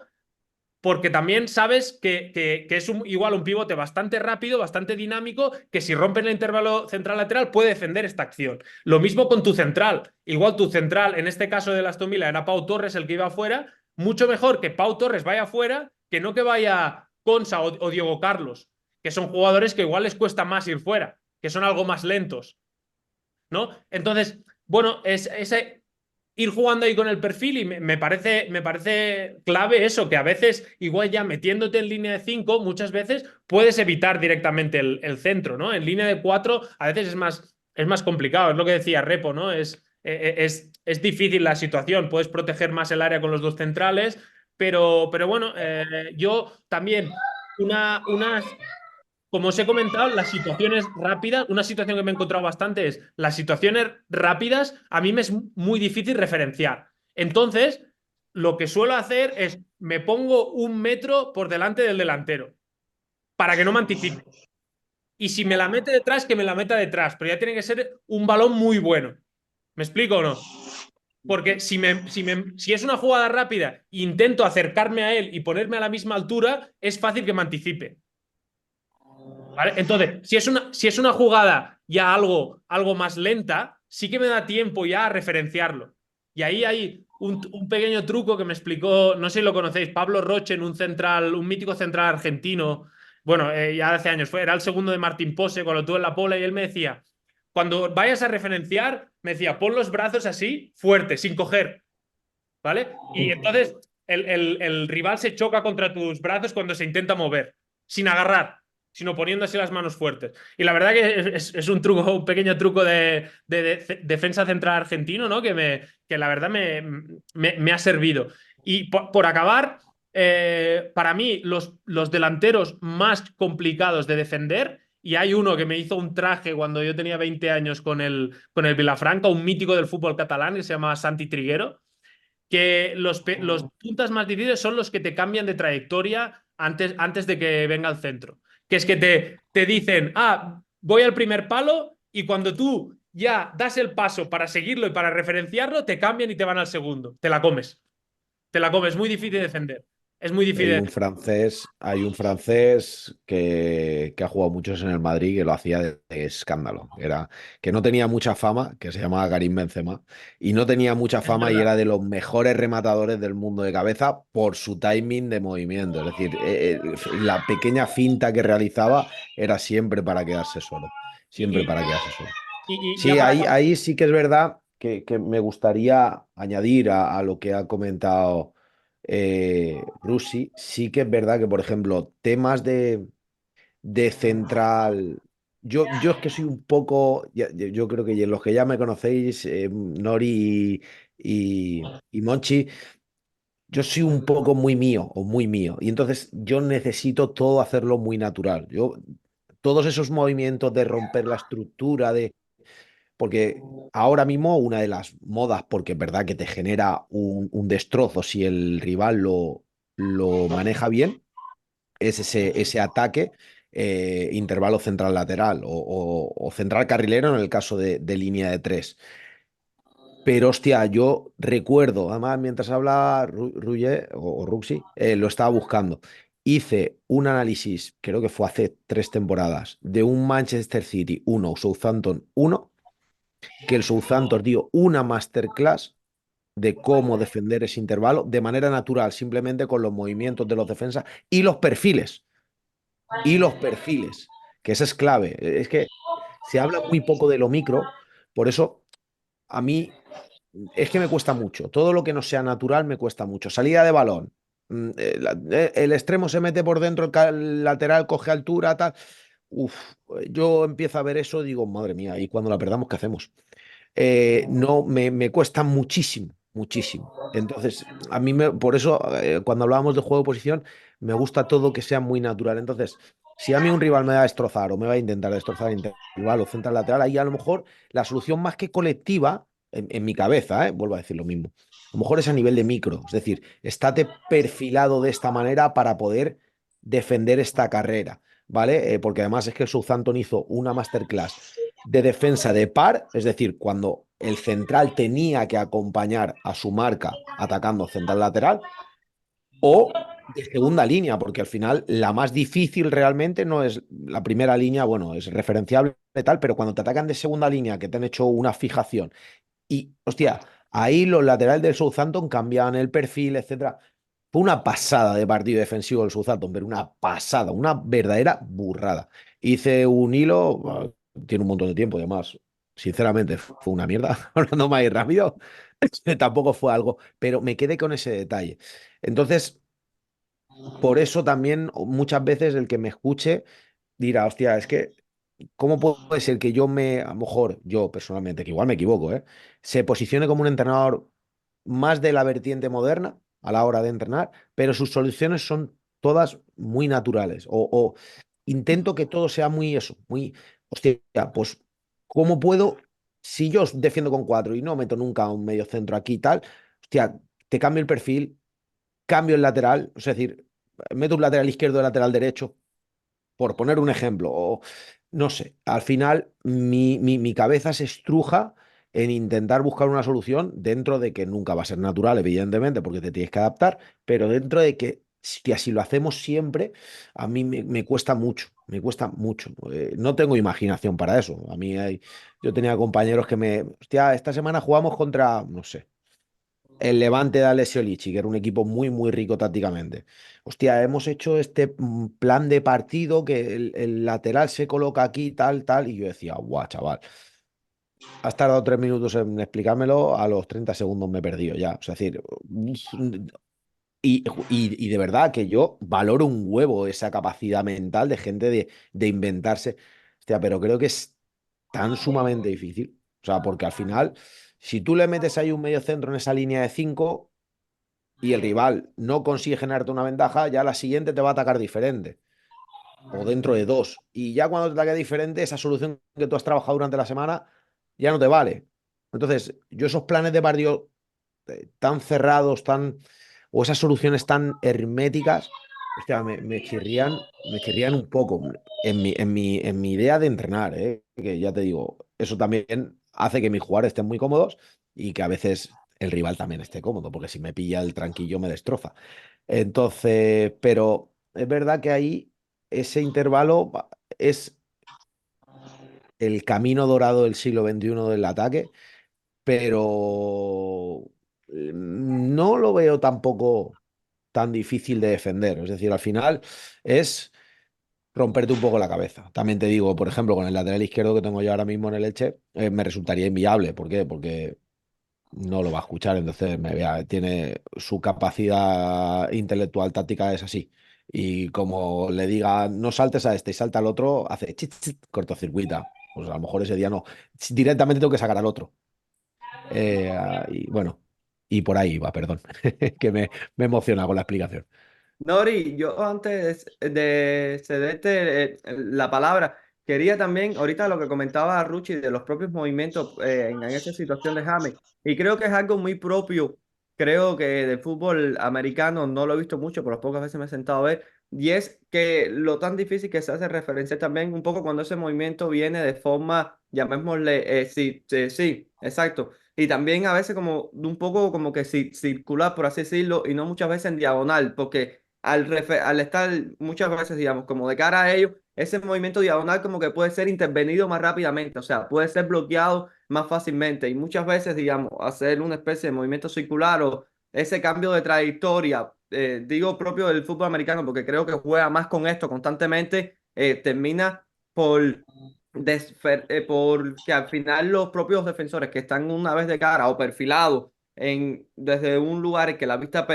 porque también sabes que es igual un pivote bastante rápido, bastante dinámico, que si rompen el intervalo central lateral puede defender esta acción. Lo mismo con tu central. Igual tu central, en este caso de Aston Villa, era Pau Torres el que iba afuera. Mucho mejor que Pau Torres vaya afuera que no que vaya Consa o Diego Carlos, que son jugadores que igual les cuesta más ir fuera, que son algo más lentos, ¿no? Entonces, bueno, es ese ir jugando ahí con el perfil y me parece clave eso, que a veces, igual ya metiéndote en línea de 5, muchas veces puedes evitar directamente el centro, ¿no? En línea de 4 a veces es más complicado, es lo que decía Repo, ¿no? Es difícil la situación, puedes proteger más el área con los dos centrales, pero bueno, yo también unas como os he comentado, las situaciones rápidas, una situación que me he encontrado bastante es las situaciones rápidas, a mí me es muy difícil referenciar. Entonces, lo que suelo hacer es me pongo 1 metro por delante del delantero para que no me anticipe. Y si me la mete detrás, que me la meta detrás, pero ya tiene que ser un balón muy bueno. ¿Me explico o no? Porque si es una jugada rápida e intento acercarme a él y ponerme a la misma altura, es fácil que me anticipe. ¿Vale? Entonces, si es una jugada ya algo más lenta, sí que me da tiempo ya a referenciarlo. Y ahí hay un pequeño truco que me explicó, no sé si lo conocéis, Pablo Roche, en un mítico central argentino. Bueno, ya hace años, era el segundo de Martín Pose cuando tuve en la Pola y él me decía, cuando vayas a referenciar, me decía, pon los brazos así, fuerte, sin coger, ¿vale? Y entonces el rival se choca contra tus brazos cuando se intenta mover, sin agarrar, sino poniendo así las manos fuertes. Y la verdad que es un truco, un pequeño truco de defensa central argentino, ¿no? Que la verdad me ha servido. Y por acabar, para mí, los delanteros más complicados de defender, y hay uno que me hizo un traje cuando yo tenía 20 años con el Vilafranca, un mítico del fútbol catalán que se llama Santi Triguero, que los puntas más difíciles son los que te cambian de trayectoria antes de que venga al centro. Que es que te dicen, voy al primer palo y cuando tú ya das el paso para seguirlo y para referenciarlo, te cambian y te van al segundo. Te la comes. Te la comes. Es muy difícil de defender. Es muy difícil de Hay un francés que ha jugado muchos en el Madrid que lo hacía de escándalo. Era que no tenía mucha fama, que se llamaba Karim Benzema, y no tenía mucha Es fama y verdad. era de los mejores rematadores del mundo de cabeza por su timing de movimiento. Es decir, la pequeña finta que realizaba era siempre para quedarse solo. Siempre Y, para quedarse solo. y ya Sí, para ahí sí que es verdad que me gustaría añadir a lo que ha comentado Rusi. Sí que es verdad que, por ejemplo, temas de central. Yo es que soy un poco, yo creo que los que ya me conocéis, Nori y Monchi, yo soy un poco muy mío o muy mío. Y entonces yo necesito todo hacerlo muy natural. Todos esos movimientos de romper la estructura, porque ahora mismo una de las modas, porque es verdad que te genera un destrozo si el rival lo maneja bien, es ese ataque intervalo central lateral o central carrilero en el caso de línea de tres. Pero hostia, yo recuerdo, además mientras habla Ruye o Ruxi, lo estaba buscando. Hice un análisis, creo que fue hace 3 temporadas, de un Manchester City 1, Southampton 1, que el Southampton dio una masterclass de cómo defender ese intervalo de manera natural, simplemente con los movimientos de los defensas y los perfiles. Y los perfiles, que esa es clave. Es que se habla muy poco de lo micro, por eso a mí es que me cuesta mucho. Todo lo que no sea natural me cuesta mucho. Salida de balón. El extremo se mete por dentro, el lateral coge altura, tal. Uf, yo empiezo a ver eso, digo, madre mía, y cuando la perdamos, ¿qué hacemos? No, me cuesta muchísimo, muchísimo. Entonces, por eso, cuando hablábamos de juego de posición, me gusta todo que sea muy natural. Entonces, si a mí un rival me va a destrozar o me va a intentar destrozar interval o central lateral, ahí a lo mejor la solución más que colectiva en mi cabeza, vuelvo a decir lo mismo. A lo mejor es a nivel de micro, es decir, estate perfilado de esta manera para poder defender esta carrera, ¿vale? Porque además es que el Southampton hizo una masterclass de defensa de par, es decir, cuando el central tenía que acompañar a su marca atacando central lateral, o de segunda línea, porque al final la más difícil realmente no es la primera línea, bueno, es referenciable y tal, pero cuando te atacan de segunda línea, que te han hecho una fijación, y hostia, ahí los laterales del Southampton cambiaban el perfil, etcétera. Fue una pasada de partido defensivo del Southampton, pero una pasada, una verdadera burrada. Hice un hilo, bueno, tiene un montón de tiempo, además, sinceramente, fue una mierda, hablando más rápido, tampoco fue algo, pero me quedé con ese detalle. Entonces, por eso también muchas veces el que me escuche dirá, hostia, es que, ¿cómo puede ser que a lo mejor yo personalmente, que igual me equivoco, se posicione como un entrenador más de la vertiente moderna a la hora de entrenar, pero sus soluciones son todas muy naturales? O intento que todo sea muy eso, muy, hostia, pues, ¿cómo puedo, si yo defiendo con cuatro y no meto nunca un medio centro aquí y tal, hostia, te cambio el perfil, cambio el lateral, es decir, meto un lateral izquierdo y lateral derecho, por poner un ejemplo, o no sé, al final mi cabeza se estruja en intentar buscar una solución dentro de que nunca va a ser natural, evidentemente, porque te tienes que adaptar, pero dentro de que así lo hacemos siempre, a mí me cuesta mucho, me cuesta mucho. No tengo imaginación para eso. Yo tenía compañeros que hostia, esta semana jugamos contra, no sé, el Levante de Alessio Lichi, que era un equipo muy, muy rico tácticamente. Hostia, hemos hecho este plan de partido que el lateral se coloca aquí, tal, tal. Y yo decía, guau, chaval, has tardado 3 minutos en explicármelo, a los 30 segundos me he perdido ya. O sea, es decir, y de verdad que yo valoro un huevo esa capacidad mental de gente de inventarse. Hostia, pero creo que es tan sumamente difícil. O sea, porque al final, si tú le metes ahí un medio centro en esa línea de 5 y el rival no consigue generarte una ventaja, ya la siguiente te va a atacar diferente. O dentro de dos. Y ya cuando te ataque diferente, esa solución que tú has trabajado durante la semana ya no te vale. Entonces, yo esos planes de partido tan cerrados, o esas soluciones tan herméticas, hostia, me chirrían un poco en mi idea de entrenar, ¿eh? Que ya te digo, eso también hace que mis jugadores estén muy cómodos y que a veces el rival también esté cómodo, porque si me pilla el tranquillo me destroza. Entonces, pero es verdad que ahí ese intervalo es el camino dorado del siglo XXI del ataque, pero no lo veo tampoco tan difícil de defender. Es decir, al final es romperte un poco la cabeza. También te digo, por ejemplo, con el lateral izquierdo que tengo yo ahora mismo en el Elche, me resultaría inviable. ¿Por qué? Porque no lo va a escuchar, entonces tiene su capacidad intelectual táctica es así. Y como le diga, no saltes a este y salta al otro, hace chit, chit, cortocircuita. Pues a lo mejor ese día no. Directamente tengo que sacar al otro. Y bueno, y por ahí va, perdón, que me emociona con la explicación. Nori, yo antes de cederte la palabra, quería también, ahorita lo que comentaba Ruchi de los propios movimientos en esa situación de James, y creo que es algo muy propio, creo que del fútbol americano, no lo he visto mucho, pero pocas veces me he sentado a ver, y es que lo tan difícil que se hace referencia también un poco cuando ese movimiento viene de forma, llamémosle, sí, sí, sí, exacto. Y también a veces como un poco como que circular, por así decirlo, y no muchas veces en diagonal, porque al estar muchas veces, digamos, como de cara a ellos, ese movimiento diagonal como que puede ser intervenido más rápidamente, o sea, puede ser bloqueado más fácilmente y muchas veces, digamos, hacer una especie de movimiento circular o ese cambio de trayectoria, digo propio del fútbol americano porque creo que juega más con esto constantemente, termina por porque al final los propios defensores que están una vez de cara o perfilados desde un lugar en que la vista,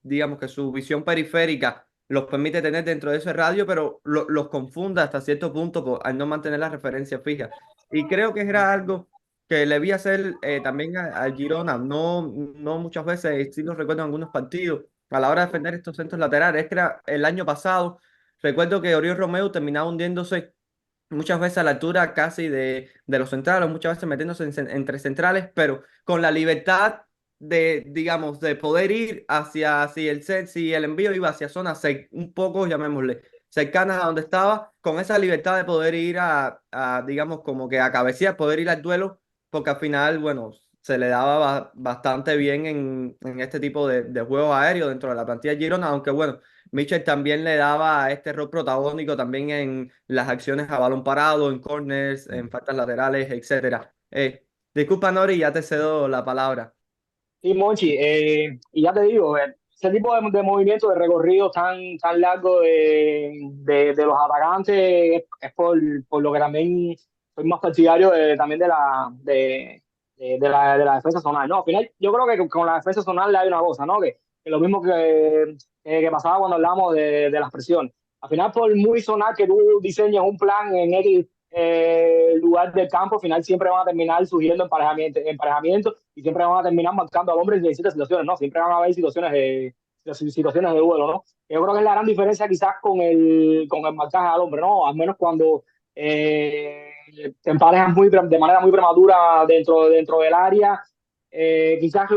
digamos que su visión periférica los permite tener dentro de ese radio, pero los confunda hasta cierto punto al no mantener la referencia fija. Y creo que era algo que le vi hacer también al Girona, no muchas veces, sí lo recuerdo en algunos partidos, a la hora de defender estos centros laterales. Es que era el año pasado, recuerdo que Oriol Romeu terminaba hundiéndose muchas veces a la altura casi de los centrales, muchas veces metiéndose entre centrales, pero con la libertad de, digamos, de poder ir hacia, si el envío iba hacia zonas un poco, llamémosle, cercanas a donde estaba, con esa libertad de poder ir digamos, como que a cabecear, poder ir al duelo, porque al final, bueno, se le daba bastante bien en este tipo de juegos aéreos dentro de la plantilla de Girona, aunque bueno, Mitchell también le daba este rol protagónico también en las acciones a balón parado, en corners, en faltas laterales, etcétera. Disculpa, Nori, ya te cedo la palabra. Sí, Monchi, y ya te digo, ese tipo de movimientos, de recorridos tan largos de los atacantes es por lo que también soy más partidario también de la defensa zonal, ¿no? Al final, yo creo que con la defensa zonal le hay una cosa, ¿no? Que lo mismo que pasaba cuando hablamos de las presiones. Al final, por muy zonal que tú diseñes un plan en X lugar del campo, al final siempre van a terminar surgiendo emparejamientos y siempre van a terminar marcando al hombre en distintas situaciones, ¿no? Siempre van a haber situaciones de duelo, ¿no? Yo creo que es la gran diferencia quizás con el marcaje al hombre, ¿no? Al menos cuando eh, te emparejan de manera muy prematura dentro del área, quizás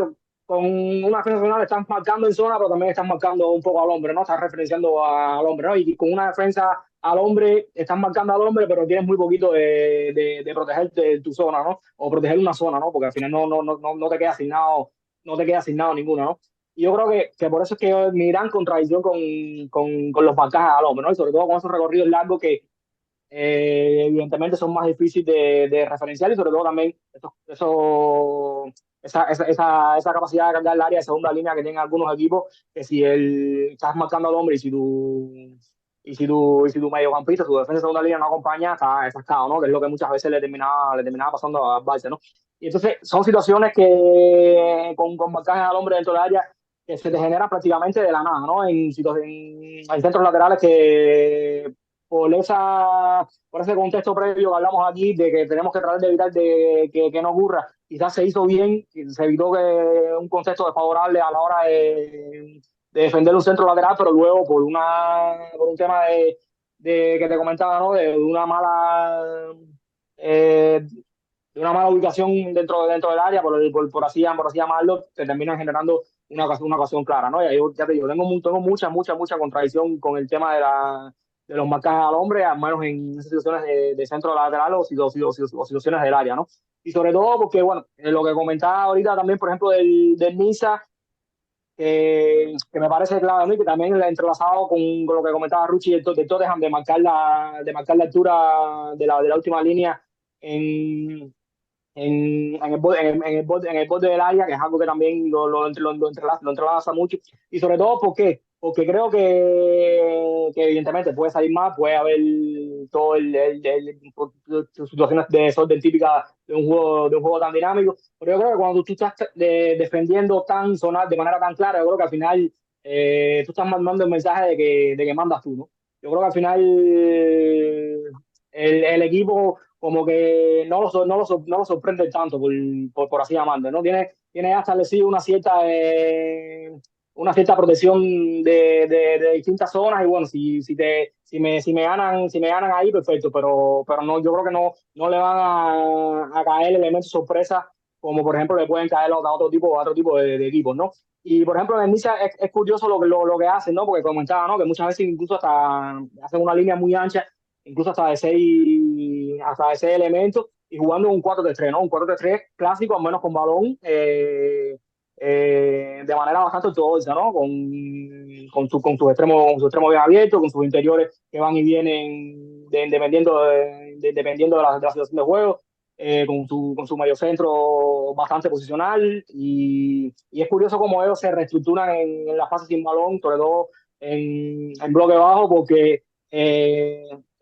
con una defensa zonal están marcando en zona, pero también están marcando un poco al hombre, ¿no? Están referenciando al hombre, ¿no? Y con una defensa al hombre, estás marcando al hombre, pero tienes muy poquito de proteger tu zona, ¿no? O proteger una zona, ¿no? Porque al final no te queda asignado, no te queda asignado ninguna, ¿no? Y yo creo que por eso es que mi gran contradicción con los marcajes al hombre, ¿no? Y sobre todo con esos recorridos largos que evidentemente son más difíciles de referenciar y sobre todo también esa capacidad de cargar el área de segunda línea que tienen algunos equipos, que si estás marcando al hombre y si tu mediocampista, tu defensa de segunda línea no acompaña, estás cao, ¿no? Que es lo que muchas veces le terminaba pasando a Barça, ¿no? Y entonces son situaciones que con marcajes al hombre dentro del área que se te generan prácticamente de la nada, ¿no? En centros laterales que por ese contexto previo que hablamos aquí de que tenemos que tratar de evitar que no ocurra, quizás se hizo bien, se evitó un contexto desfavorable a la hora de defender un centro lateral, pero luego por un tema que te comentaba, ¿no? De una mala ubicación dentro del área, por así llamarlo, te terminan generando una ocasión clara, ¿no? Y yo, ya te digo, tengo mucha contradicción con el tema de los marcajes al hombre, al menos en esas situaciones de centro lateral o situaciones del área, ¿no? Y sobre todo porque, bueno, lo que comentaba ahorita también, por ejemplo, del Niza, que me parece clave a mí, que también la he entrelazado con lo que comentaba Ruchi de Tottenham, de marcar la altura de la última línea en el borde del área, que es algo que también lo entrelaza mucho. Y sobre todo, ¿por qué? Porque creo que evidentemente puede salir más, puede haber todo situaciones de desorden típicas de un juego tan dinámico, pero yo creo que cuando tú estás defendiendo de manera tan clara, yo creo que al final tú estás mandando el mensaje de que mandas tú, ¿no? Yo creo que al final el equipo como que no lo sorprende tanto, por así llamarlo, ¿no? Tiene ya establecido una cierta protección de distintas zonas y bueno, si me ganan ahí, perfecto, pero no, yo creo que no le van a caer elementos sorpresa como por ejemplo le pueden caer a otro tipo de equipos, ¿no? Y por ejemplo en el Niza es curioso lo que hacen, ¿no? Porque comentaba, ¿no? Que muchas veces incluso hasta hacen una línea muy ancha, incluso hasta de seis elementos, y jugando un 4-3-3, ¿no? Un 4-3-3 clásico, al menos con balón, de manera bastante ortodoxa, ¿no? Con sus extremos bien abiertos, con sus interiores que van y vienen dependiendo de la situación de juego, con su mediocentro bastante posicional, y es curioso cómo ellos se reestructuran en las fases sin balón, sobre todo en bloque bajo, porque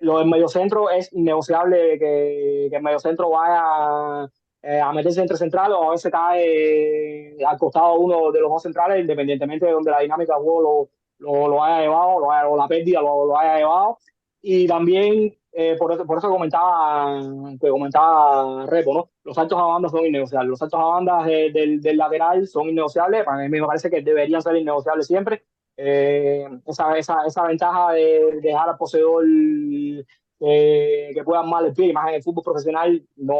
lo del mediocentro es innegociable que el mediocentro vaya a meterse entre centrales o a veces cae al costado uno de los dos centrales, independientemente de donde la dinámica del juego lo haya llevado, o la pérdida lo haya llevado. Y también, por eso comentaba Repo, ¿no? Los saltos a banda son innegociables. Los saltos a banda del lateral son innegociables. Para mí me parece que deberían ser innegociables siempre. Esa ventaja de dejar al poseedor que pueda armar el pie, y más en el fútbol profesional no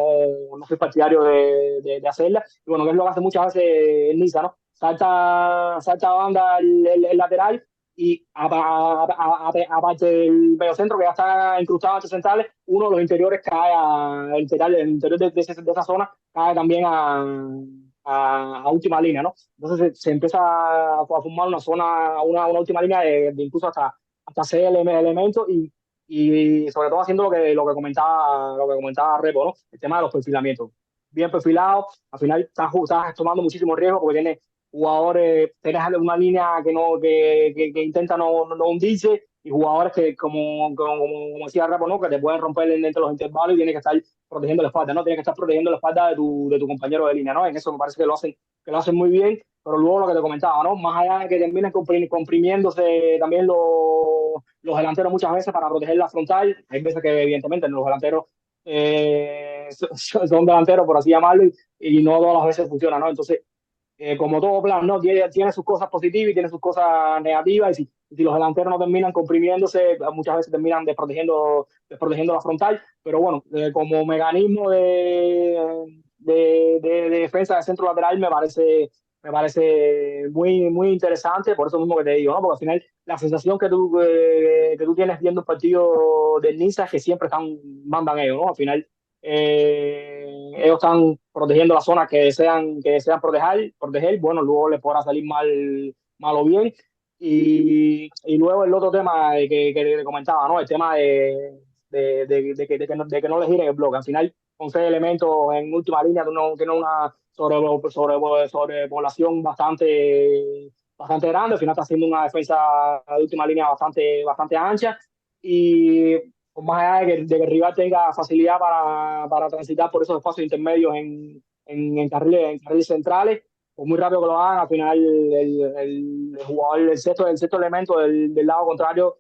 soy partidario de hacerla. Y bueno, que es lo que hace muchas veces el Niza, ¿no? Salta banda el lateral y aparte del mediocentro que ya está incrustado entre centrales, uno de los interiores cae el interior de esa zona cae también a última línea, ¿no? Entonces se empieza a formar una zona, una última línea de incluso hasta seis elementos y sobre todo haciendo lo que comentaba Repo, ¿no? El tema de los perfilamientos. Bien perfilados, al final estás tomando muchísimo riesgo porque tienes una línea que intenta no hundirse y jugadores que, como decía Repo, ¿no? Que te pueden romper entre los intervalos y tienes que estar protegiendo la espalda, ¿no? Tienes que estar protegiendo la espalda de tu compañero de línea, ¿no? En eso me parece que lo hacen muy bien, pero luego lo que te comentaba, ¿no? Más allá de que terminen comprimiéndose también los delanteros muchas veces para proteger la frontal, hay veces que evidentemente los delanteros son delanteros, por así llamarlo, y no todas las veces funciona, ¿no? Entonces, como todo plan, ¿no? Tiene sus cosas positivas y tiene sus cosas negativas, y si los delanteros no terminan comprimiéndose, muchas veces terminan desprotegiendo la frontal, pero bueno, como mecanismo de defensa de centro lateral me parece muy interesante, por eso mismo que te digo, ¿no? Porque al final la sensación que tú tienes viendo un partido del Niza es que siempre mandan ellos, ¿no? Al final ellos están protegiendo las zonas que desean proteger, bueno, luego les podrá salir mal o bien. Y luego el otro tema que te comentaba, ¿no? El tema de que no les giren el bloque. Al final, con 6 elementos en última línea, tú no tienes una sobrepoblación bastante grande. Al final está haciendo una defensa de última línea bastante ancha. Y pues, más allá de que el rival tenga facilidad para transitar por esos espacios intermedios en carriles centrales, pues muy rápido que lo hagan, al final el jugador, el sexto elemento del lado contrario,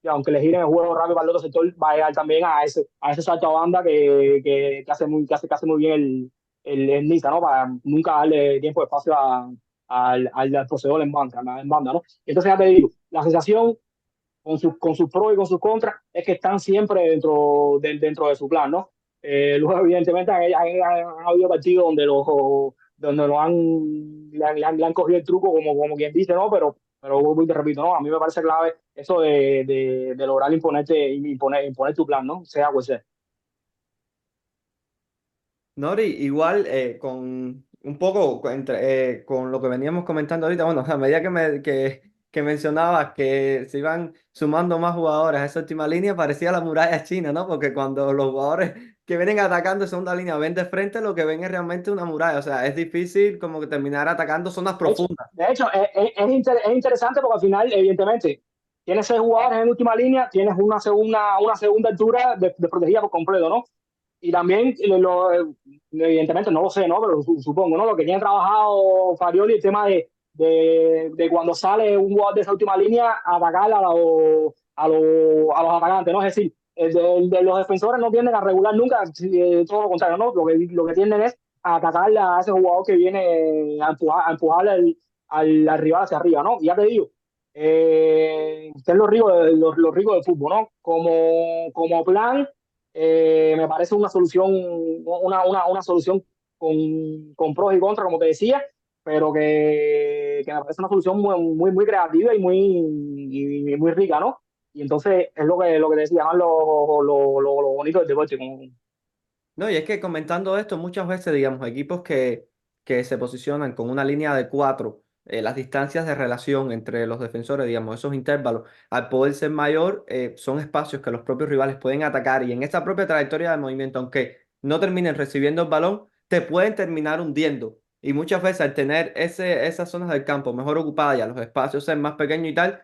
y aunque le giren el juego rápido para el otro sector, va a llegar también a ese salto a banda que hace muy bien el Niza, ¿no? Para nunca darle tiempo de espacio al poseedor en banda, ¿no? Y entonces ya te digo, la sensación con sus pros y con sus contras, es que están siempre dentro de su plan, ¿no? Luego, evidentemente, han habido partidos donde le han cogido el truco, como quien dice, ¿no? Pero vuelvo y te repito, ¿no? A mí me parece clave eso de lograr imponer tu plan, ¿no? Sea cual sea. Nori, igual con un poco con lo que veníamos comentando ahorita, bueno, a medida que mencionabas que se iban sumando más jugadores a esa última línea, parecía la muralla china, ¿no? Porque cuando los jugadores que vienen atacando en segunda línea ven de frente, lo que ven es realmente una muralla, o sea, es difícil como que terminar atacando zonas profundas. De hecho, es interesante porque al final, evidentemente, tienes 6 jugadores en última línea, tienes una segunda altura de protegida por completo, ¿no? Y también, evidentemente, no lo sé, ¿no? Pero supongo, ¿no? Lo que tiene trabajado Farioli, el tema de cuando sale un jugador de esa última línea, atacar a los atacantes, ¿no? Es decir, los defensores no tienden a regular nunca, todo lo contrario, ¿no? Lo que tienden es a atacar a ese jugador que viene a empujar al rival hacia arriba, ¿no? Y ya te digo, que es lo rico del fútbol, ¿no? Como plan, me parece una solución con pros y contras, como te decía, pero que me parece una solución muy creativa y muy rica, ¿no? Y entonces es lo que te decía, ¿no? Lo bonito del deporte. No, y es que comentando esto, muchas veces, digamos, equipos que se posicionan con una línea de cuatro, las distancias de relación entre los defensores, digamos, esos intervalos, al poder ser mayor, son espacios que los propios rivales pueden atacar y en esa propia trayectoria de movimiento, aunque no terminen recibiendo el balón, te pueden terminar hundiendo. Y muchas veces al tener esas zonas del campo mejor ocupadas y a los espacios ser más pequeños y tal,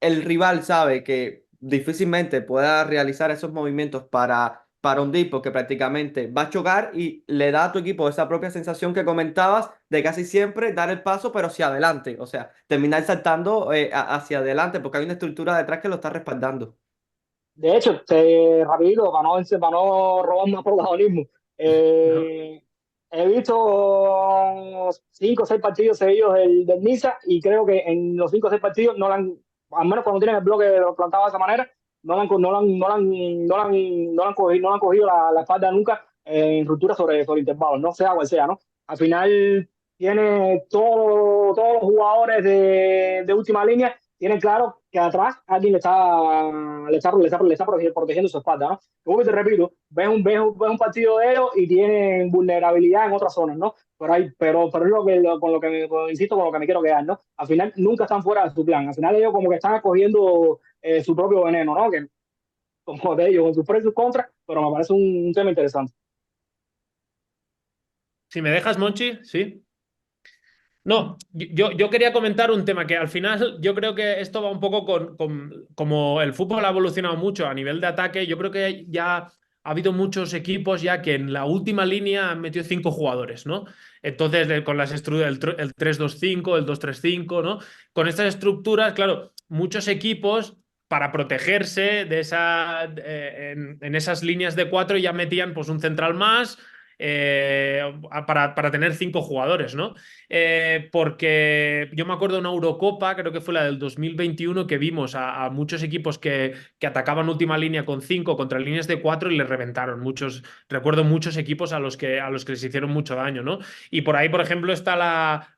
el rival sabe que difícilmente pueda realizar esos movimientos para hundir, porque prácticamente va a chocar y le da a tu equipo esa propia sensación que comentabas de casi siempre dar el paso, pero hacia adelante, o sea, terminar saltando hacia adelante, porque hay una estructura detrás que lo está respaldando. De hecho, rapidito, para no robar más protagonismo, No. he visto 5 o 6 partidos seguidos del Niza y creo que en los 5 o 6 partidos no lo han, al menos cuando tienen el bloque plantado de esa manera, no le han cogido la espalda nunca en ruptura sobre intervalos, no sea cual sea, ¿no? Al final tiene todos los jugadores de última línea tienen claro que atrás alguien le está protegiendo su espalda, ¿no? Como te repito, ves un partido de ellos y tienen vulnerabilidad en otras zonas, ¿no? Pero es insisto, con lo que me quiero quedar, ¿no? Al final nunca están fuera de su plan. Al final ellos como que están escogiendo su propio veneno, ¿no? Que como de ellos, con sus pros y sus contras, pero me parece un tema interesante. Si me dejas, Monchi, sí. No, yo quería comentar un tema que al final yo creo que esto va un poco como el fútbol ha evolucionado mucho a nivel de ataque, yo creo que ya ha habido muchos equipos ya que en la última línea han metido 5 jugadores, ¿no? Entonces, con las estructuras, el 3-2-5, el 2-3-5, ¿no? Con estas estructuras, claro, muchos equipos para protegerse de en esas líneas de 4 ya metían pues un central más para tener 5 jugadores, ¿no? Porque yo me acuerdo de una Eurocopa, creo que fue la del 2021, que vimos a muchos equipos que atacaban última línea con 5 contra líneas de 4 y les reventaron. Recuerdo muchos equipos a los que les hicieron mucho daño, ¿no? Y por ahí, por ejemplo, está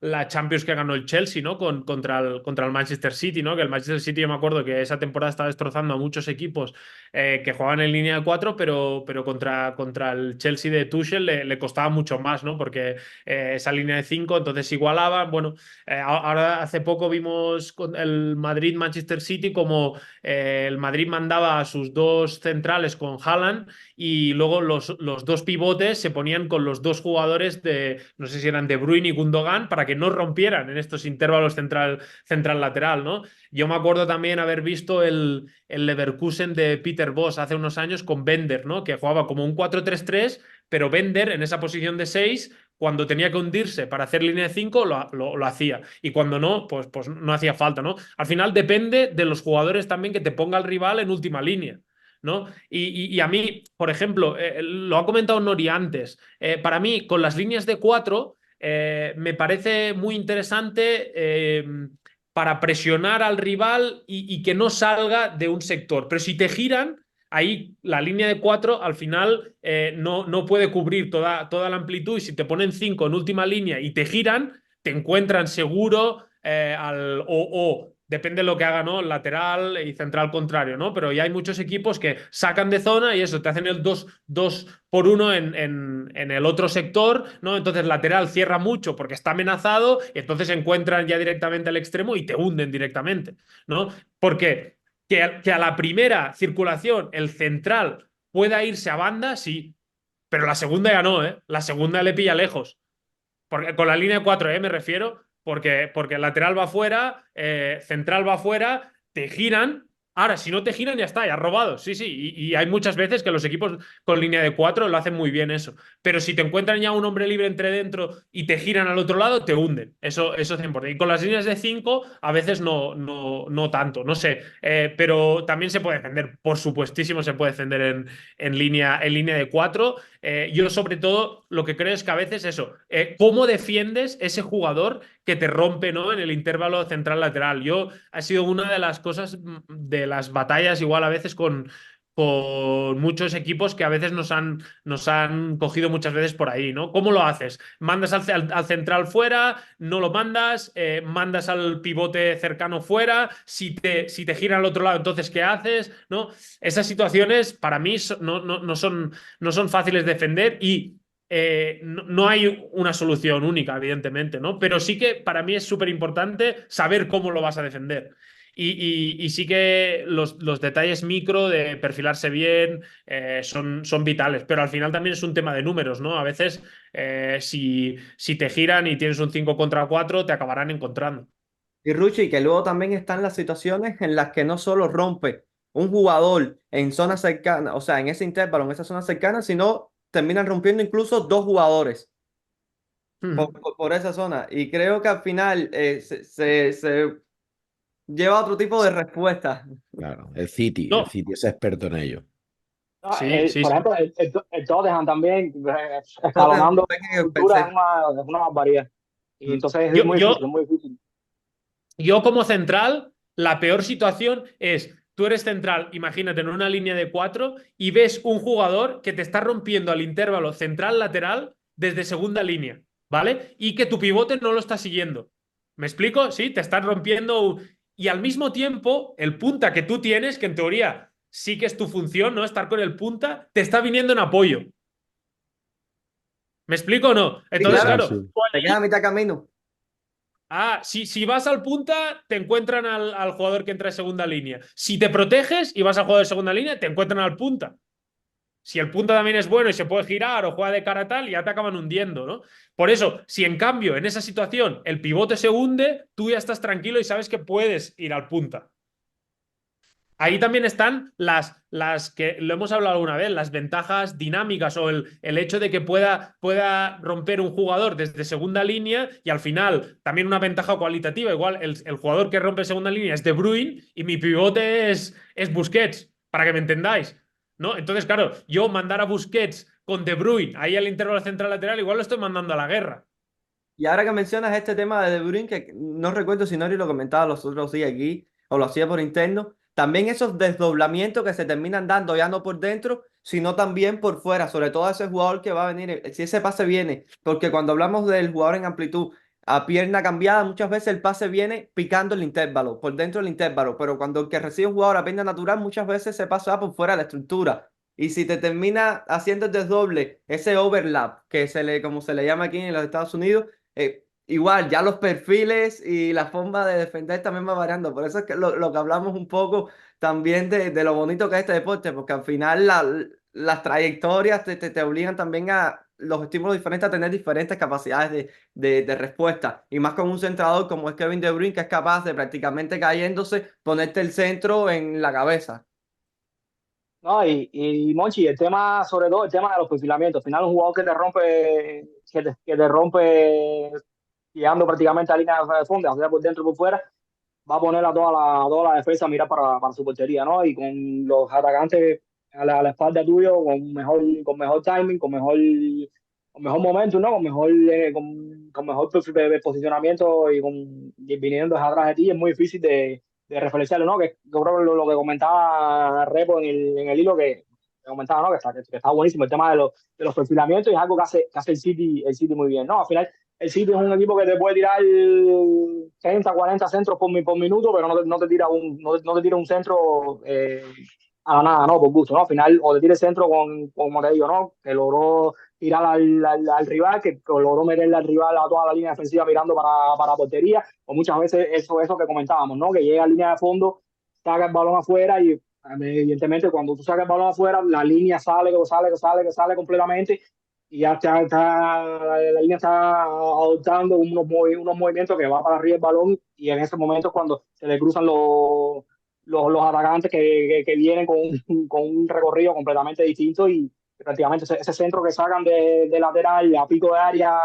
la Champions que ganó el Chelsea, ¿no? Contra el Manchester City, ¿no? Que el Manchester City, yo me acuerdo que esa temporada estaba destrozando a muchos equipos que jugaban en línea de 4, pero contra el Chelsea de Tuchel le costaba mucho más, ¿no? Porque esa línea de 5, entonces igualaba. Bueno, ahora hace poco vimos con el Madrid-Manchester City como el Madrid mandaba a sus 2 centrales con Haaland y luego los 2 pivotes se ponían con los 2 jugadores no sé si eran De Bruyne y Gundogan, para que no rompieran en estos intervalos central-lateral, ¿no? Yo me acuerdo también haber visto el Leverkusen de Peter Bosz hace unos años con Bender, ¿no? Que jugaba como un 4-3-3, pero Bender en esa posición de 6, cuando tenía que hundirse para hacer línea de 5, lo hacía. Y cuando no, pues no hacía falta, ¿no? Al final depende de los jugadores también que te ponga el rival en última línea, ¿no? Y a mí, por ejemplo, lo ha comentado Nori antes, para mí, con las líneas de 4, me parece muy interesante para presionar al rival y que no salga de un sector. Pero si te giran, ahí la línea de 4 al final no puede cubrir toda la amplitud, y si te ponen 5 en última línea y te giran, te encuentran seguro o depende de lo que haga, ¿no? El lateral y central contrario, ¿no? Pero ya hay muchos equipos que sacan de zona y eso, te hacen el 2-por-1 en el otro sector, ¿no? Entonces lateral cierra mucho porque está amenazado y entonces encuentran ya directamente al extremo y te hunden directamente, ¿no? Porque que a la primera circulación el central pueda irse a banda, sí, pero la segunda ya no, ¿eh? La segunda le pilla lejos. Porque, con la línea de 4, me refiero, porque el lateral va afuera, central va afuera, te giran. Ahora, si no te giran, ya está, ya has robado. Sí, sí. Y hay muchas veces que los equipos con línea de 4 lo hacen muy bien eso. Pero si te encuentran ya un hombre libre entre dentro y te giran al otro lado, te hunden. Eso es importante. Y con las líneas de 5, a veces no tanto. No sé. Pero también se puede defender. Por supuestísimo, se puede defender en línea de 4. Yo, sobre todo, lo que creo es que a veces eso, ¿cómo defiendes ese jugador que te rompe, ¿no? En el intervalo central-lateral? Ha sido una de las cosas, de las batallas, igual a veces con muchos equipos que a veces nos han cogido muchas veces por ahí, ¿no? ¿Cómo lo haces? ¿Mandas al central fuera? ¿No lo mandas? ¿Mandas al pivote cercano fuera? Si te giran al otro lado, entonces, ¿qué haces? ¿No? Esas situaciones para mí no son fáciles de defender y no hay una solución única, evidentemente, ¿no? Pero sí que para mí es súper importante saber cómo lo vas a defender. Y sí que los detalles micro de perfilarse bien son vitales, pero al final también es un tema de números, ¿no? A veces si te giran y tienes un 5 contra 4, te acabarán encontrando. Y Ruchi, que luego también están las situaciones en las que no solo rompe un jugador en zona cercana, o sea, en ese intervalo, en esa zona cercana, sino terminan rompiendo incluso 2 jugadores por esa zona. Y creo que al final se lleva otro tipo de respuesta. Claro, el City No, es experto en ello. No, sí, sí, por sí. ejemplo, el Tottenham también, Tottenham escalonando fue que cultura pensé. es una barbaridad. Y entonces es Yo, muy difícil, yo, es muy difícil. Yo como central, la peor situación es tú eres central, imagínate, en una línea de 4 y ves un jugador que te está rompiendo al intervalo central-lateral desde segunda línea, ¿vale? Y que tu pivote no lo está siguiendo. ¿Me explico? Sí, te están rompiendo. Y al mismo tiempo, el punta que tú tienes, que en teoría sí que es tu función, ¿no? Estar con el punta, te está viniendo en apoyo. ¿Me explico o no? Sí, Entonces, claro, Sí, claro, sí. te quedas a mitad camino. si vas al punta, te encuentran al jugador que entra de segunda línea. Si te proteges y vas al jugador de segunda línea, te encuentran al punta. Si el punta también es bueno y se puede girar o juega de cara a tal, ya te acaban hundiendo, ¿no? Por eso, si en cambio en esa situación el pivote se hunde, tú ya estás tranquilo y sabes que puedes ir al punta. Ahí también están las que lo hemos hablado alguna vez, las ventajas dinámicas o el hecho de que pueda romper un jugador desde segunda línea y al final también una ventaja cualitativa. Igual el jugador que rompe segunda línea es De Bruyne y mi pivote es Busquets, para que me entendáis, ¿no? Entonces, claro, yo mandar a Busquets con De Bruyne ahí al intervalo central lateral, igual lo estoy mandando a la guerra. Y ahora que mencionas este tema de De Bruyne, que no recuerdo si Nori lo comentaba los otros días aquí, o lo hacía por interno, también esos desdoblamientos que se terminan dando ya no por dentro, sino también por fuera, sobre todo ese jugador que va a venir, si ese pase viene, porque cuando hablamos del jugador en amplitud, a pierna cambiada, muchas veces el pase viene picando el intervalo, por dentro del intervalo, pero cuando el que recibe un jugador a pierna natural, muchas veces se pasa por fuera de la estructura. Y si te termina haciendo el desdoble, ese overlap, como se le llama aquí en los Estados Unidos, igual, ya los perfiles y la forma de defender también va variando. Por eso es que lo que hablamos un poco también de lo bonito que es este deporte, porque al final las trayectorias te obligan también a los estímulos diferentes a tener diferentes capacidades de respuesta. Y más con un centrador como es Kevin De Bruyne, que es capaz de prácticamente cayéndose, ponerte el centro en la cabeza. No, y Monchi, el tema, sobre todo el tema de los perfilamientos. Al final, un jugador que te rompe llegando prácticamente a línea de fondo, o sea, por dentro y por fuera, va a poner a toda la defensa a mirar para su portería, ¿no? Y con los atacantes a la espalda tuyo, con mejor timing, con mejor momento, ¿no? Con mejor posicionamiento y viniendo desde atrás de ti, es muy difícil de referenciarlo, ¿no? Que yo creo que lo que comentaba Repo en el hilo que comentaba, ¿no? Que está buenísimo el tema de los perfilamientos y es algo que hace el City muy bien, ¿no? Al final el City es un equipo que te puede tirar 30, 40 centros por minuto, pero no te tira no te tira un centro a la nada, ¿no? Por gusto, ¿no? Al final, o te tira el centro como te digo, ¿no? Que logró tirar al rival, que logró meterle al rival a toda la línea defensiva mirando para portería, o muchas veces eso que comentábamos, ¿no? Que llega a línea de fondo, saca el balón afuera y evidentemente cuando tú sacas el balón afuera, la línea sale completamente y ya la línea está adoptando unos movimientos que va para arriba el balón y en ese momento es cuando se le cruzan los atacantes que vienen con un recorrido completamente distinto y prácticamente ese centro que sacan de lateral a pico de área,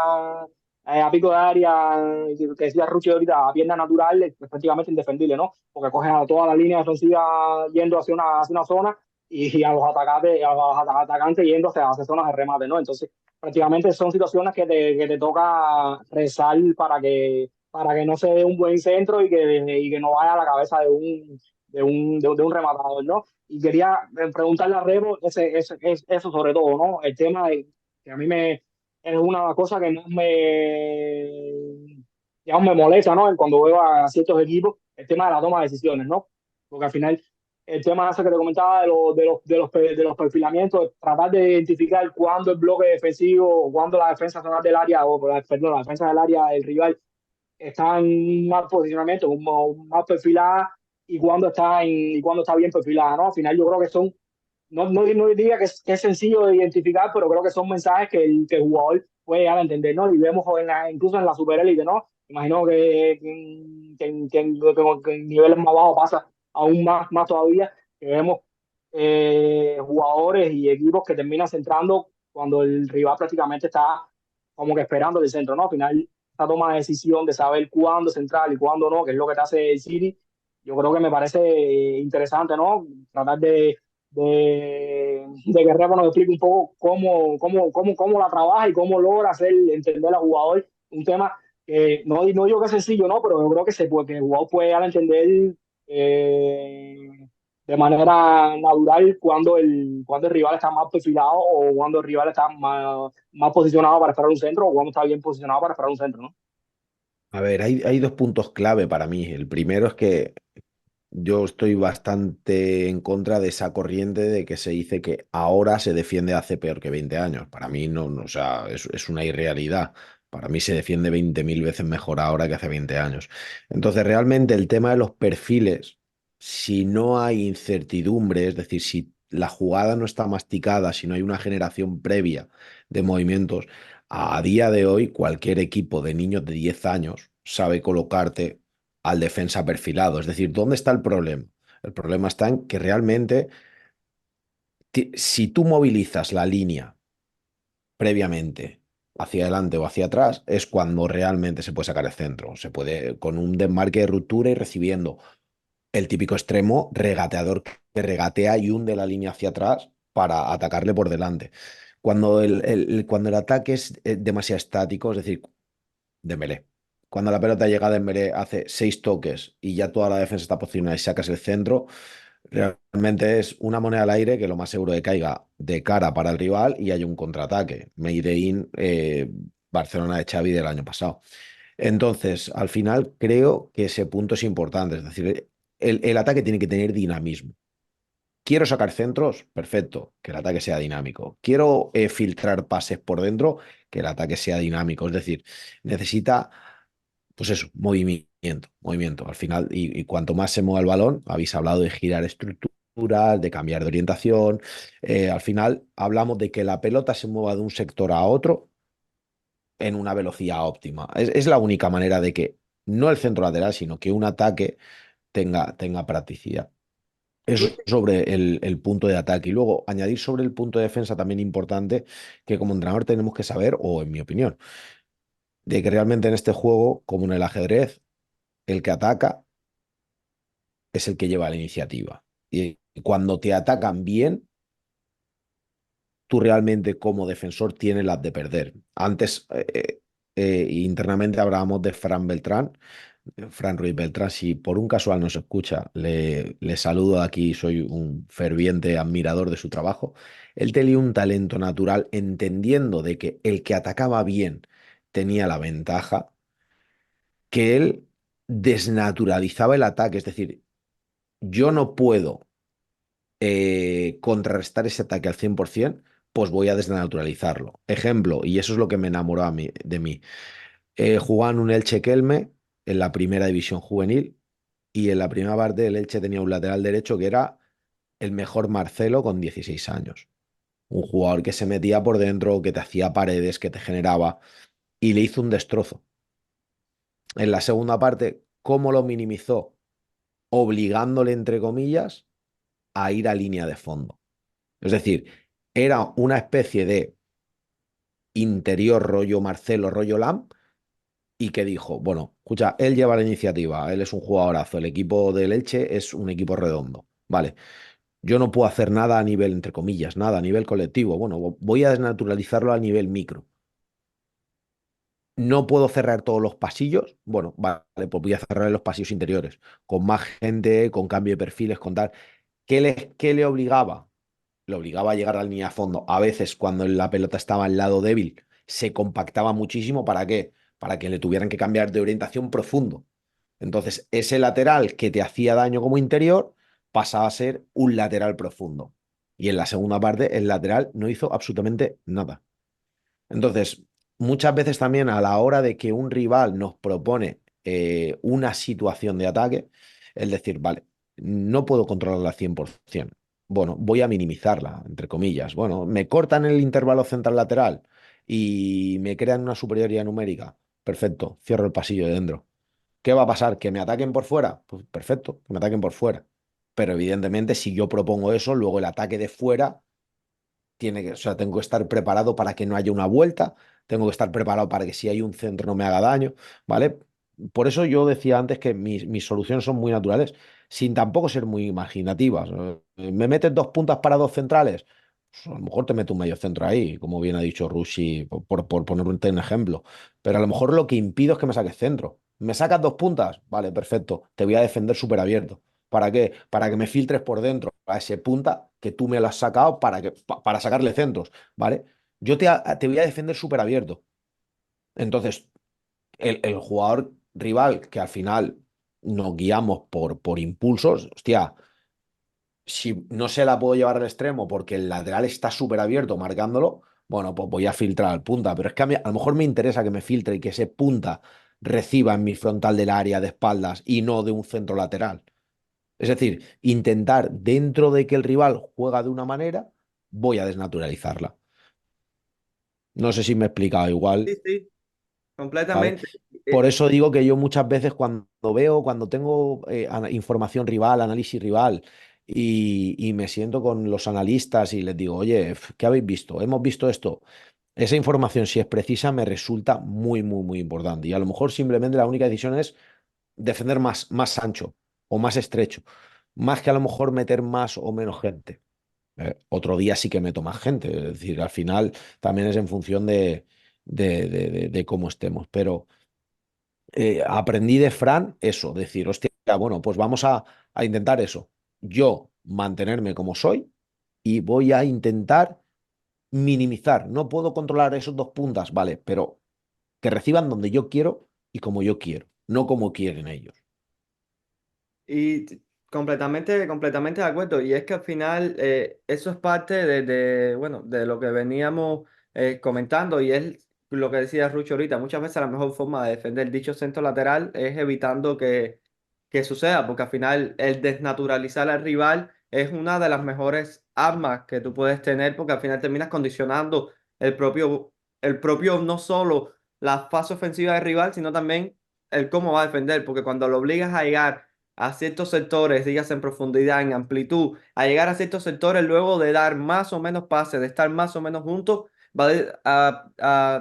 que decía Ruchi ahorita, a pierna natural, es prácticamente indefendible, ¿no? Porque cogen a toda la línea defensiva yendo hacia una zona y a los atacantes yendo hacia zonas de remate, ¿no? Entonces, prácticamente son situaciones que te toca rezar para que no se dé un buen centro y que no vaya a la cabeza de un rematador, ¿no? Y quería preguntarle a Rebo eso sobre todo, ¿no? El tema de que a mí es una cosa que digamos, me molesta, ¿no? Cuando veo a ciertos equipos, el tema de la toma de decisiones, ¿no? Porque al final el tema ese que te comentaba de los perfilamientos, tratar de identificar cuándo el bloque defensivo o cuándo la defensa zonal del área, perdón, la defensa del área del rival está en mal posicionamiento, mal perfilada y cuándo está bien perfilada, ¿no? Al final yo creo que no diría que es sencillo de identificar, pero creo que son mensajes que el jugador puede llegar a entender, ¿no? Y vemos incluso en la superélite, ¿no? Imagino que en niveles más bajos pasa aún más todavía, que vemos jugadores y equipos que terminan centrando cuando el rival prácticamente está como que esperando el centro, ¿no? Al final, esa toma de decisión de saber cuándo centrar y cuándo no, que es lo que te hace el City, yo creo que me parece interesante, ¿no? Tratar de que Repo nos explique un poco cómo la trabaja y cómo logra hacer entender al jugador un tema que no digo que es sencillo, ¿no? Pero yo creo que el jugador puede llegar a entender de manera natural cuando el rival está más perfilado o cuando el rival está más posicionado para esperar un centro o cuando está bien posicionado para esperar un centro, ¿no? A ver, hay dos puntos clave para mí. El primero es que yo estoy bastante en contra de esa corriente de que se dice que ahora se defiende hace peor que 20 años. Para mí no, o sea, es una irrealidad. Para mí se defiende 20.000 veces mejor ahora que hace 20 años. Entonces, realmente el tema de los perfiles, si no hay incertidumbre, es decir, si la jugada no está masticada, si no hay una generación previa de movimientos, a día de hoy cualquier equipo de niños de 10 años sabe colocarte al defensa perfilado. Es decir, ¿dónde está el problema? El problema está en que realmente, si tú movilizas la línea previamente hacia adelante o hacia atrás, es cuando realmente se puede sacar el centro. Se puede, con un desmarque de ruptura y recibiendo el típico extremo regateador que regatea y hunde la línea hacia atrás para atacarle por delante. Cuando el ataque es demasiado estático, es decir, Dembélé. Cuando la pelota llega a Dembélé, hace 6 toques y ya toda la defensa está posicionada y sacas el centro, realmente es una moneda al aire que lo más seguro es que caiga de cara para el rival y haya un contraataque. Made in Barcelona de Xavi del año pasado. Entonces, al final creo que ese punto es importante. Es decir, el ataque tiene que tener dinamismo. Quiero sacar centros, perfecto, que el ataque sea dinámico. Quiero filtrar pases por dentro, que el ataque sea dinámico. Es decir, necesita, pues eso, movimiento, movimiento. Al final, y cuanto más se mueva el balón, habéis hablado de girar estructuras, de cambiar de orientación. Al final, hablamos de que la pelota se mueva de un sector a otro en una velocidad óptima. Es la única manera de que no el centro lateral, sino que un ataque tenga practicidad. Eso sobre el punto de ataque. Y luego añadir sobre el punto de defensa también importante que como entrenador tenemos que saber, o en mi opinión, de que realmente en este juego, como en el ajedrez, el que ataca es el que lleva la iniciativa. Y cuando te atacan bien, tú realmente como defensor tienes las de perder. Antes, internamente hablábamos de Fran Beltrán, Fran Ruiz Beltrán. Si por un casual nos escucha, le saludo aquí, soy un ferviente admirador de su trabajo. Él tenía un talento natural, entendiendo de que el que atacaba bien tenía la ventaja, que él desnaturalizaba el ataque. Es decir, yo no puedo contrarrestar ese ataque al 100%, pues voy a desnaturalizarlo. Ejemplo, y eso es lo que me enamoró de mí. Jugaba en un Elche Kelme en la primera división juvenil y en la primera parte el Elche tenía un lateral derecho que era el mejor Marcelo con 16 años. Un jugador que se metía por dentro, que te hacía paredes, que te generaba y le hizo un destrozo. En la segunda parte, ¿cómo lo minimizó? Obligándole, entre comillas, a ir a línea de fondo. Es decir, era una especie de interior rollo Marcelo, rollo Lam, y que dijo, bueno, escucha, él lleva la iniciativa, él es un jugadorazo, el equipo del Elche es un equipo redondo, vale, yo no puedo hacer nada a nivel, entre comillas, nada a nivel colectivo, bueno, voy a desnaturalizarlo a nivel micro. No puedo cerrar todos los pasillos, bueno, vale, pues voy a cerrar los pasillos interiores, con más gente, con cambio de perfiles, con tal. ¿Qué le obligaba? Le obligaba a llegar a la línea de fondo. A veces, cuando la pelota estaba al lado débil, se compactaba muchísimo. ¿Para qué? Para que le tuvieran que cambiar de orientación profundo. Entonces, ese lateral que te hacía daño como interior pasaba a ser un lateral profundo. Y en la segunda parte, el lateral no hizo absolutamente nada. Entonces, muchas veces también a la hora de que un rival nos propone una situación de ataque, es decir, vale, no puedo controlarla al 100%. Bueno, voy a minimizarla, entre comillas. Bueno, me cortan el intervalo central lateral y me crean una superioridad numérica. Perfecto, cierro el pasillo de dentro. ¿Qué va a pasar? ¿Que me ataquen por fuera? Pues perfecto, que me ataquen por fuera. Pero evidentemente, si yo propongo eso, luego el ataque de fuera o sea, tengo que estar preparado para que no haya una vuelta, tengo que estar preparado para que si hay un centro no me haga daño, ¿vale? Por eso yo decía antes que mis soluciones son muy naturales, sin tampoco ser muy imaginativas. ¿Me metes 2 puntas para 2 centrales? Pues a lo mejor te meto un medio centro ahí, como bien ha dicho Rushi, por poner un ejemplo. Pero a lo mejor lo que impido es que me saques centro. ¿Me sacas 2 puntas? Vale, perfecto. Te voy a defender súper abierto. ¿Para qué? Para que me filtres por dentro a ese punta que tú me lo has sacado para sacarle centros, ¿vale? Yo te voy a defender súper abierto. Entonces, el jugador rival, que al final nos guiamos por impulsos, hostia, si no se la puedo llevar al extremo porque el lateral está súper abierto marcándolo, bueno, pues voy a filtrar al punta. Pero es que a lo mejor me interesa que me filtre y que ese punta reciba en mi frontal del área de espaldas y no de un centro lateral. Es decir, intentar dentro de que el rival juega de una manera, voy a desnaturalizarla. No sé si me he explicado igual, Sí, sí, ¿vale? completamente. Por Eh, eso digo que yo muchas veces cuando tengo información rival, análisis rival, y me siento con los analistas y les digo, oye, ¿qué habéis visto? Hemos visto esto. Esa información, si es precisa, me resulta muy, muy, muy importante. Y a lo mejor simplemente la única decisión es defender más ancho o más estrecho, más que a lo mejor meter más o menos gente. Otro día sí que meto más gente, es decir, al final también es en función de cómo estemos, pero aprendí de Fran eso, decir, hostia, bueno, pues vamos a intentar eso. Yo mantenerme como soy y voy a intentar minimizar. No puedo controlar esos dos puntas, vale, pero que reciban donde yo quiero y como yo quiero, no como quieren ellos. completamente de acuerdo. Y es que al final eso es parte bueno, de lo que veníamos comentando y es lo que decía Rucho ahorita. Muchas veces la mejor forma de defender dicho centro lateral es evitando que suceda, porque al final el desnaturalizar al rival es una de las mejores armas que tú puedes tener, porque al final terminas condicionando el propio no solo la fase ofensiva del rival, sino también el cómo va a defender, porque cuando lo obligas a llegar a ciertos sectores, digas en profundidad, en amplitud, a llegar a ciertos sectores luego de dar más o menos pases, de estar más o menos juntos,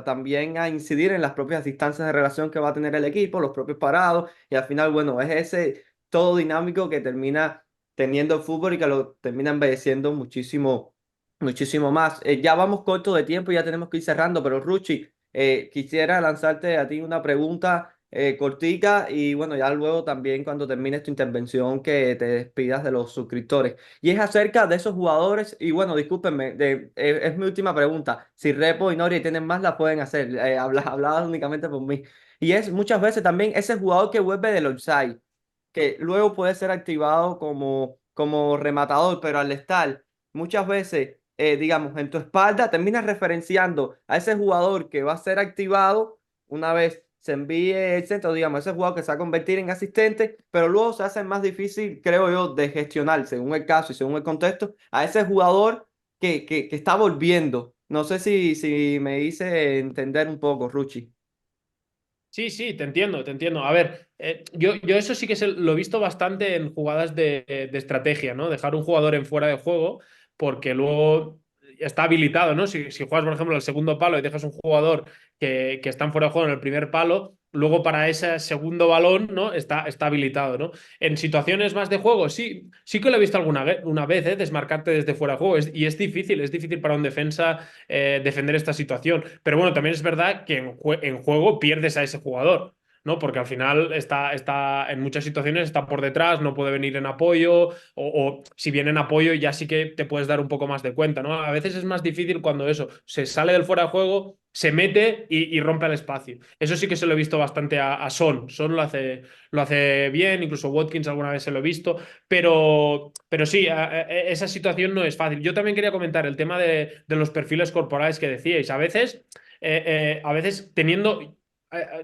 también a incidir en las propias distancias de relación que va a tener el equipo, los propios parados, y al final, bueno, es ese todo dinámico que termina teniendo el fútbol y que lo termina embelleciendo muchísimo, muchísimo más. Ya vamos corto de tiempo y ya tenemos que ir cerrando, pero Ruchi, quisiera lanzarte a ti una pregunta cortica y bueno, ya luego también cuando termines tu intervención que te despidas de los suscriptores. Y es acerca de esos jugadores y bueno, discúlpenme, es mi última pregunta. Si Repo y Nori tienen más, la pueden hacer. Hablaba únicamente por mí. Y es muchas veces también ese jugador que vuelve del offside, que luego puede ser activado como rematador, pero al estar muchas veces, digamos, en tu espalda, terminas referenciando a ese jugador que va a ser activado una vez se envíe el centro, digamos, ese jugador que se va a convertir en asistente, pero luego se hace más difícil, creo yo, de gestionar, según el caso y según el contexto, a ese jugador que está volviendo. No sé si me hice entender un poco, Ruchi. Sí, sí, te entiendo, te entiendo. A ver, yo eso sí que lo he visto bastante en jugadas de estrategia, ¿no? Dejar un jugador en fuera de juego porque luego está habilitado, ¿no? Si juegas, por ejemplo, el segundo palo y dejas un jugador que está en fuera de juego en el primer palo, luego para ese segundo balón, ¿no? Está habilitado, ¿no? En situaciones más de juego, sí, sí que lo he visto una vez, desmarcarte desde fuera de juego. Y es difícil para un defensa defender esta situación. Pero bueno, también es verdad que en juego pierdes a ese jugador, ¿no? Porque al final en muchas situaciones está por detrás, no puede venir en apoyo, o si viene en apoyo ya sí que te puedes dar un poco más de cuenta, ¿no? A veces es más difícil cuando eso se sale del fuera de juego, se mete y rompe el espacio. Eso sí que se lo he visto bastante a Son. Son lo hace bien, incluso Watkins alguna vez se lo he visto, pero sí, esa situación no es fácil. Yo también quería comentar el tema de los perfiles corporales que decíais. A veces teniendo.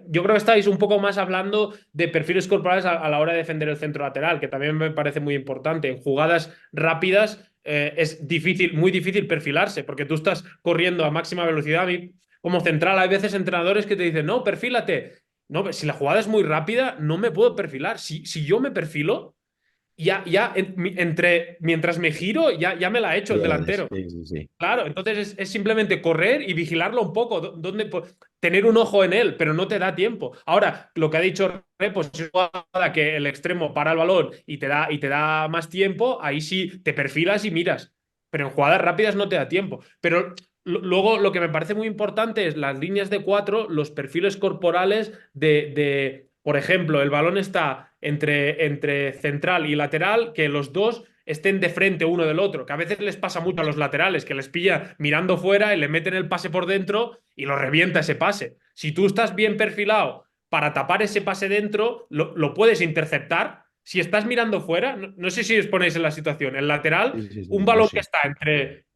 Yo creo que estáis un poco más hablando de perfiles corporales a la hora de defender el centro lateral, que también me parece muy importante. En jugadas rápidas es difícil, muy difícil perfilarse, porque tú estás corriendo a máxima velocidad. Como central, hay veces entrenadores que te dicen, no, perfílate. No, si la jugada es muy rápida, no me puedo perfilar. Si yo me perfilo, mientras me giro, ya me la ha hecho el delantero. Sí, sí, sí. Claro, entonces es simplemente correr y vigilarlo un poco, tener un ojo en él, pero no te da tiempo. Ahora, lo que ha dicho Repo, si es una jugada que el extremo para el balón y te da más tiempo, ahí sí te perfilas y miras. Pero en jugadas rápidas no te da tiempo. Pero luego lo que me parece muy importante es las líneas de cuatro, los perfiles corporales por ejemplo, el balón está entre central y lateral, que los dos estén de frente uno del otro, que a veces les pasa mucho a los laterales, que les pilla mirando fuera y le meten el pase por dentro y lo revienta ese pase. Si tú estás bien perfilado para tapar ese pase dentro, lo puedes interceptar. Si estás mirando fuera, no sé si os ponéis en la situación, el lateral, Sí, sí, un sí, yo balón que sí. está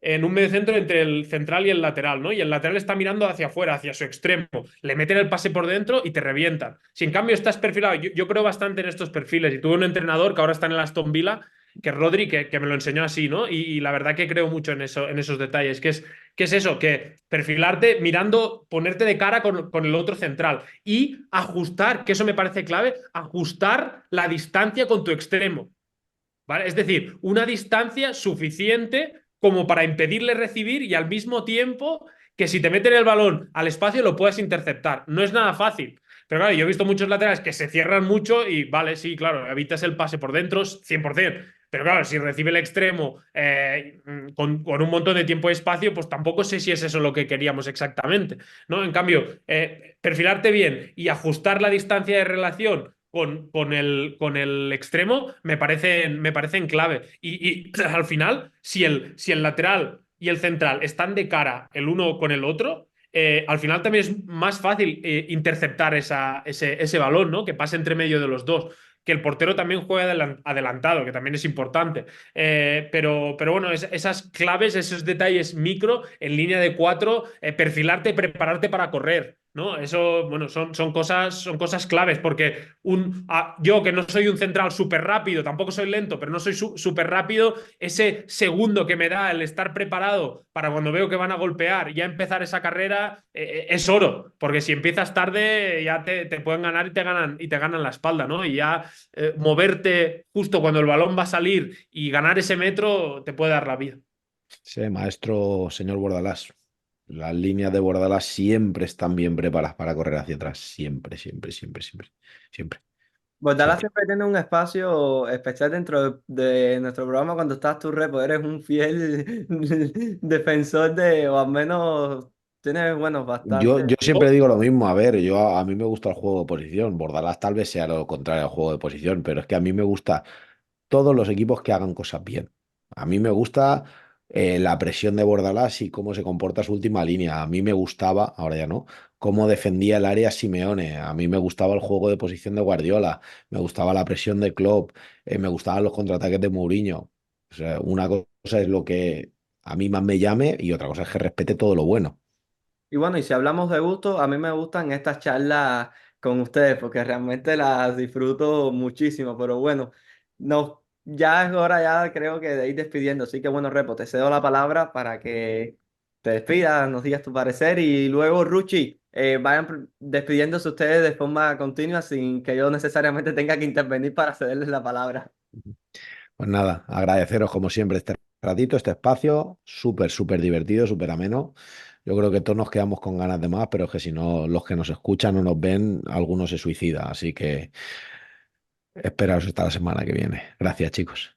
en un mediocentro entre el central y el lateral, ¿no? Y el lateral está mirando hacia afuera, hacia su extremo, le meten el pase por dentro y te revientan. Si en cambio estás perfilado, yo creo bastante en estos perfiles, y tuve un entrenador que ahora está en el Aston Villa, que es Rodri, que me lo enseñó así, ¿no? Y la verdad que creo mucho en eso, en esos detalles, que es eso, que perfilarte mirando, ponerte de cara con el otro central y ajustar, que eso me parece clave, ajustar la distancia con tu extremo. ¿Vale? Es decir, una distancia suficiente como para impedirle recibir y al mismo tiempo que si te meten el balón al espacio lo puedas interceptar. No es nada fácil. Pero claro, yo he visto muchos laterales que se cierran mucho y vale, sí, claro, evitas el pase por dentro 100%. Pero claro, si recibe el extremo con un montón de tiempo y espacio, pues tampoco sé si es eso lo que queríamos exactamente, ¿no? En cambio, perfilarte bien y ajustar la distancia de relación con el extremo me parecen clave. Y al final, si el lateral y el central están de cara el uno con el otro, al final también es más fácil interceptar ese balón, ¿no? Que pase entre medio de los dos. Que el portero también juegue adelantado, que también es importante. Pero bueno, esas claves, esos detalles micro en línea de cuatro, perfilarte, prepararte para correr, ¿no? Eso, bueno, son cosas claves, porque yo que no soy un central súper rápido, tampoco soy lento, pero no soy súper rápido, ese segundo que me da el estar preparado para cuando veo que van a golpear, ya empezar esa carrera, es oro, porque si empiezas tarde ya te pueden ganar y te ganan la espalda, ¿no? Y ya moverte justo cuando el balón va a salir y ganar ese metro te puede dar la vida. Sí, maestro, señor Bordalás. Las líneas de Bordalás siempre están bien preparadas para correr hacia atrás. Siempre, siempre, siempre, siempre. Siempre, Bordalás siempre. siempre tiene un espacio especial dentro de nuestro programa cuando estás tú, Repo. Eres un fiel defensor o al menos tienes, bueno, Yo, bastante. yo siempre digo lo mismo, a ver, a mí me gusta el juego de posición, Bordalás tal vez sea lo contrario al juego de posición, pero es que a mí me gusta todos los equipos que hagan cosas bien. A mí me gusta la presión de Bordalás y cómo se comporta su última línea. A mí me gustaba, ahora ya no, cómo defendía el área Simeone. A mí me gustaba el juego de posición de Guardiola. Me gustaba la presión de Klopp. Me gustaban los contraataques de Mourinho. O sea, una cosa es lo que a mí más me llame y otra cosa es que respete todo lo bueno. Y bueno, y si hablamos de gusto, a mí me gustan estas charlas con ustedes porque realmente las disfruto muchísimo. Pero bueno, no, ya es hora ya creo que de ir despidiendo. Así que bueno, Repo, te cedo la palabra para que te despidas, nos digas tu parecer y luego, Ruchi, vayan despidiéndose ustedes de forma continua sin que yo necesariamente tenga que intervenir para cederles la palabra. Pues nada, agradeceros como siempre este ratito, este espacio, súper, súper divertido, súper ameno. Yo creo que todos nos quedamos con ganas de más, pero es que si no, los que nos escuchan o nos ven, alguno se suicida. Así que esperaos hasta la semana que viene. Gracias, chicos.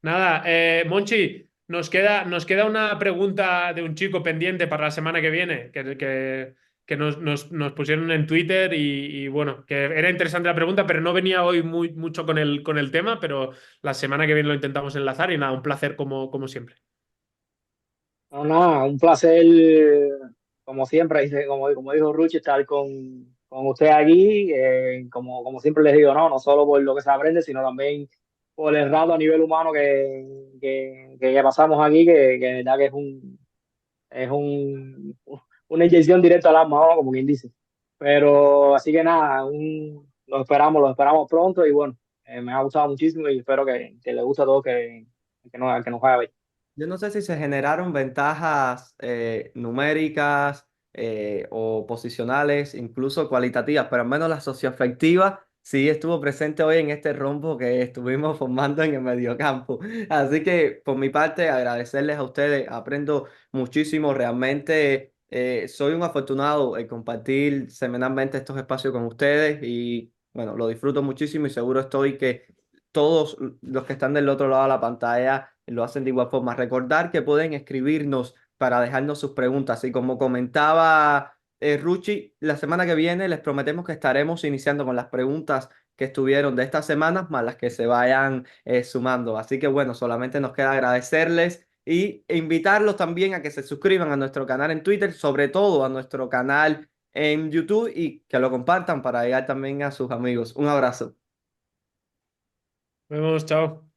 Nada, Monchi, nos queda una pregunta de un chico pendiente para la semana que viene, que nos pusieron en Twitter y bueno, que era interesante la pregunta, pero no venía hoy mucho con el tema, pero la semana que viene lo intentamos enlazar y nada, un placer como siempre. No, nada, un placer, como siempre, como dijo Ruchi, estar con usted aquí. Como siempre les digo, no solo por lo que se aprende, sino también por el rato a nivel humano que pasamos aquí, que de verdad que es una inyección directa al alma, ¿no? Como quien dice. Pero así que nada, lo esperamos pronto y bueno, me ha gustado muchísimo y espero que le guste a todos que nos vaya a ver. Yo no sé si se generaron ventajas numéricas o posicionales, incluso cualitativas, pero al menos la socioafectiva sí estuvo presente hoy en este rombo que estuvimos formando en el mediocampo. Así que por mi parte, agradecerles a ustedes, aprendo muchísimo, realmente soy un afortunado en compartir semanalmente estos espacios con ustedes y bueno, lo disfruto muchísimo y seguro estoy que todos los que están del otro lado de la pantalla lo hacen de igual forma. Recordar que pueden escribirnos para dejarnos sus preguntas. Y como comentaba Ruchi, la semana que viene les prometemos que estaremos iniciando con las preguntas que estuvieron de estas semanas, más las que se vayan sumando. Así que bueno, solamente nos queda agradecerles y invitarlos también a que se suscriban a nuestro canal en Twitter, sobre todo a nuestro canal en YouTube y que lo compartan para llegar también a sus amigos. Un abrazo. Nos vemos, chao.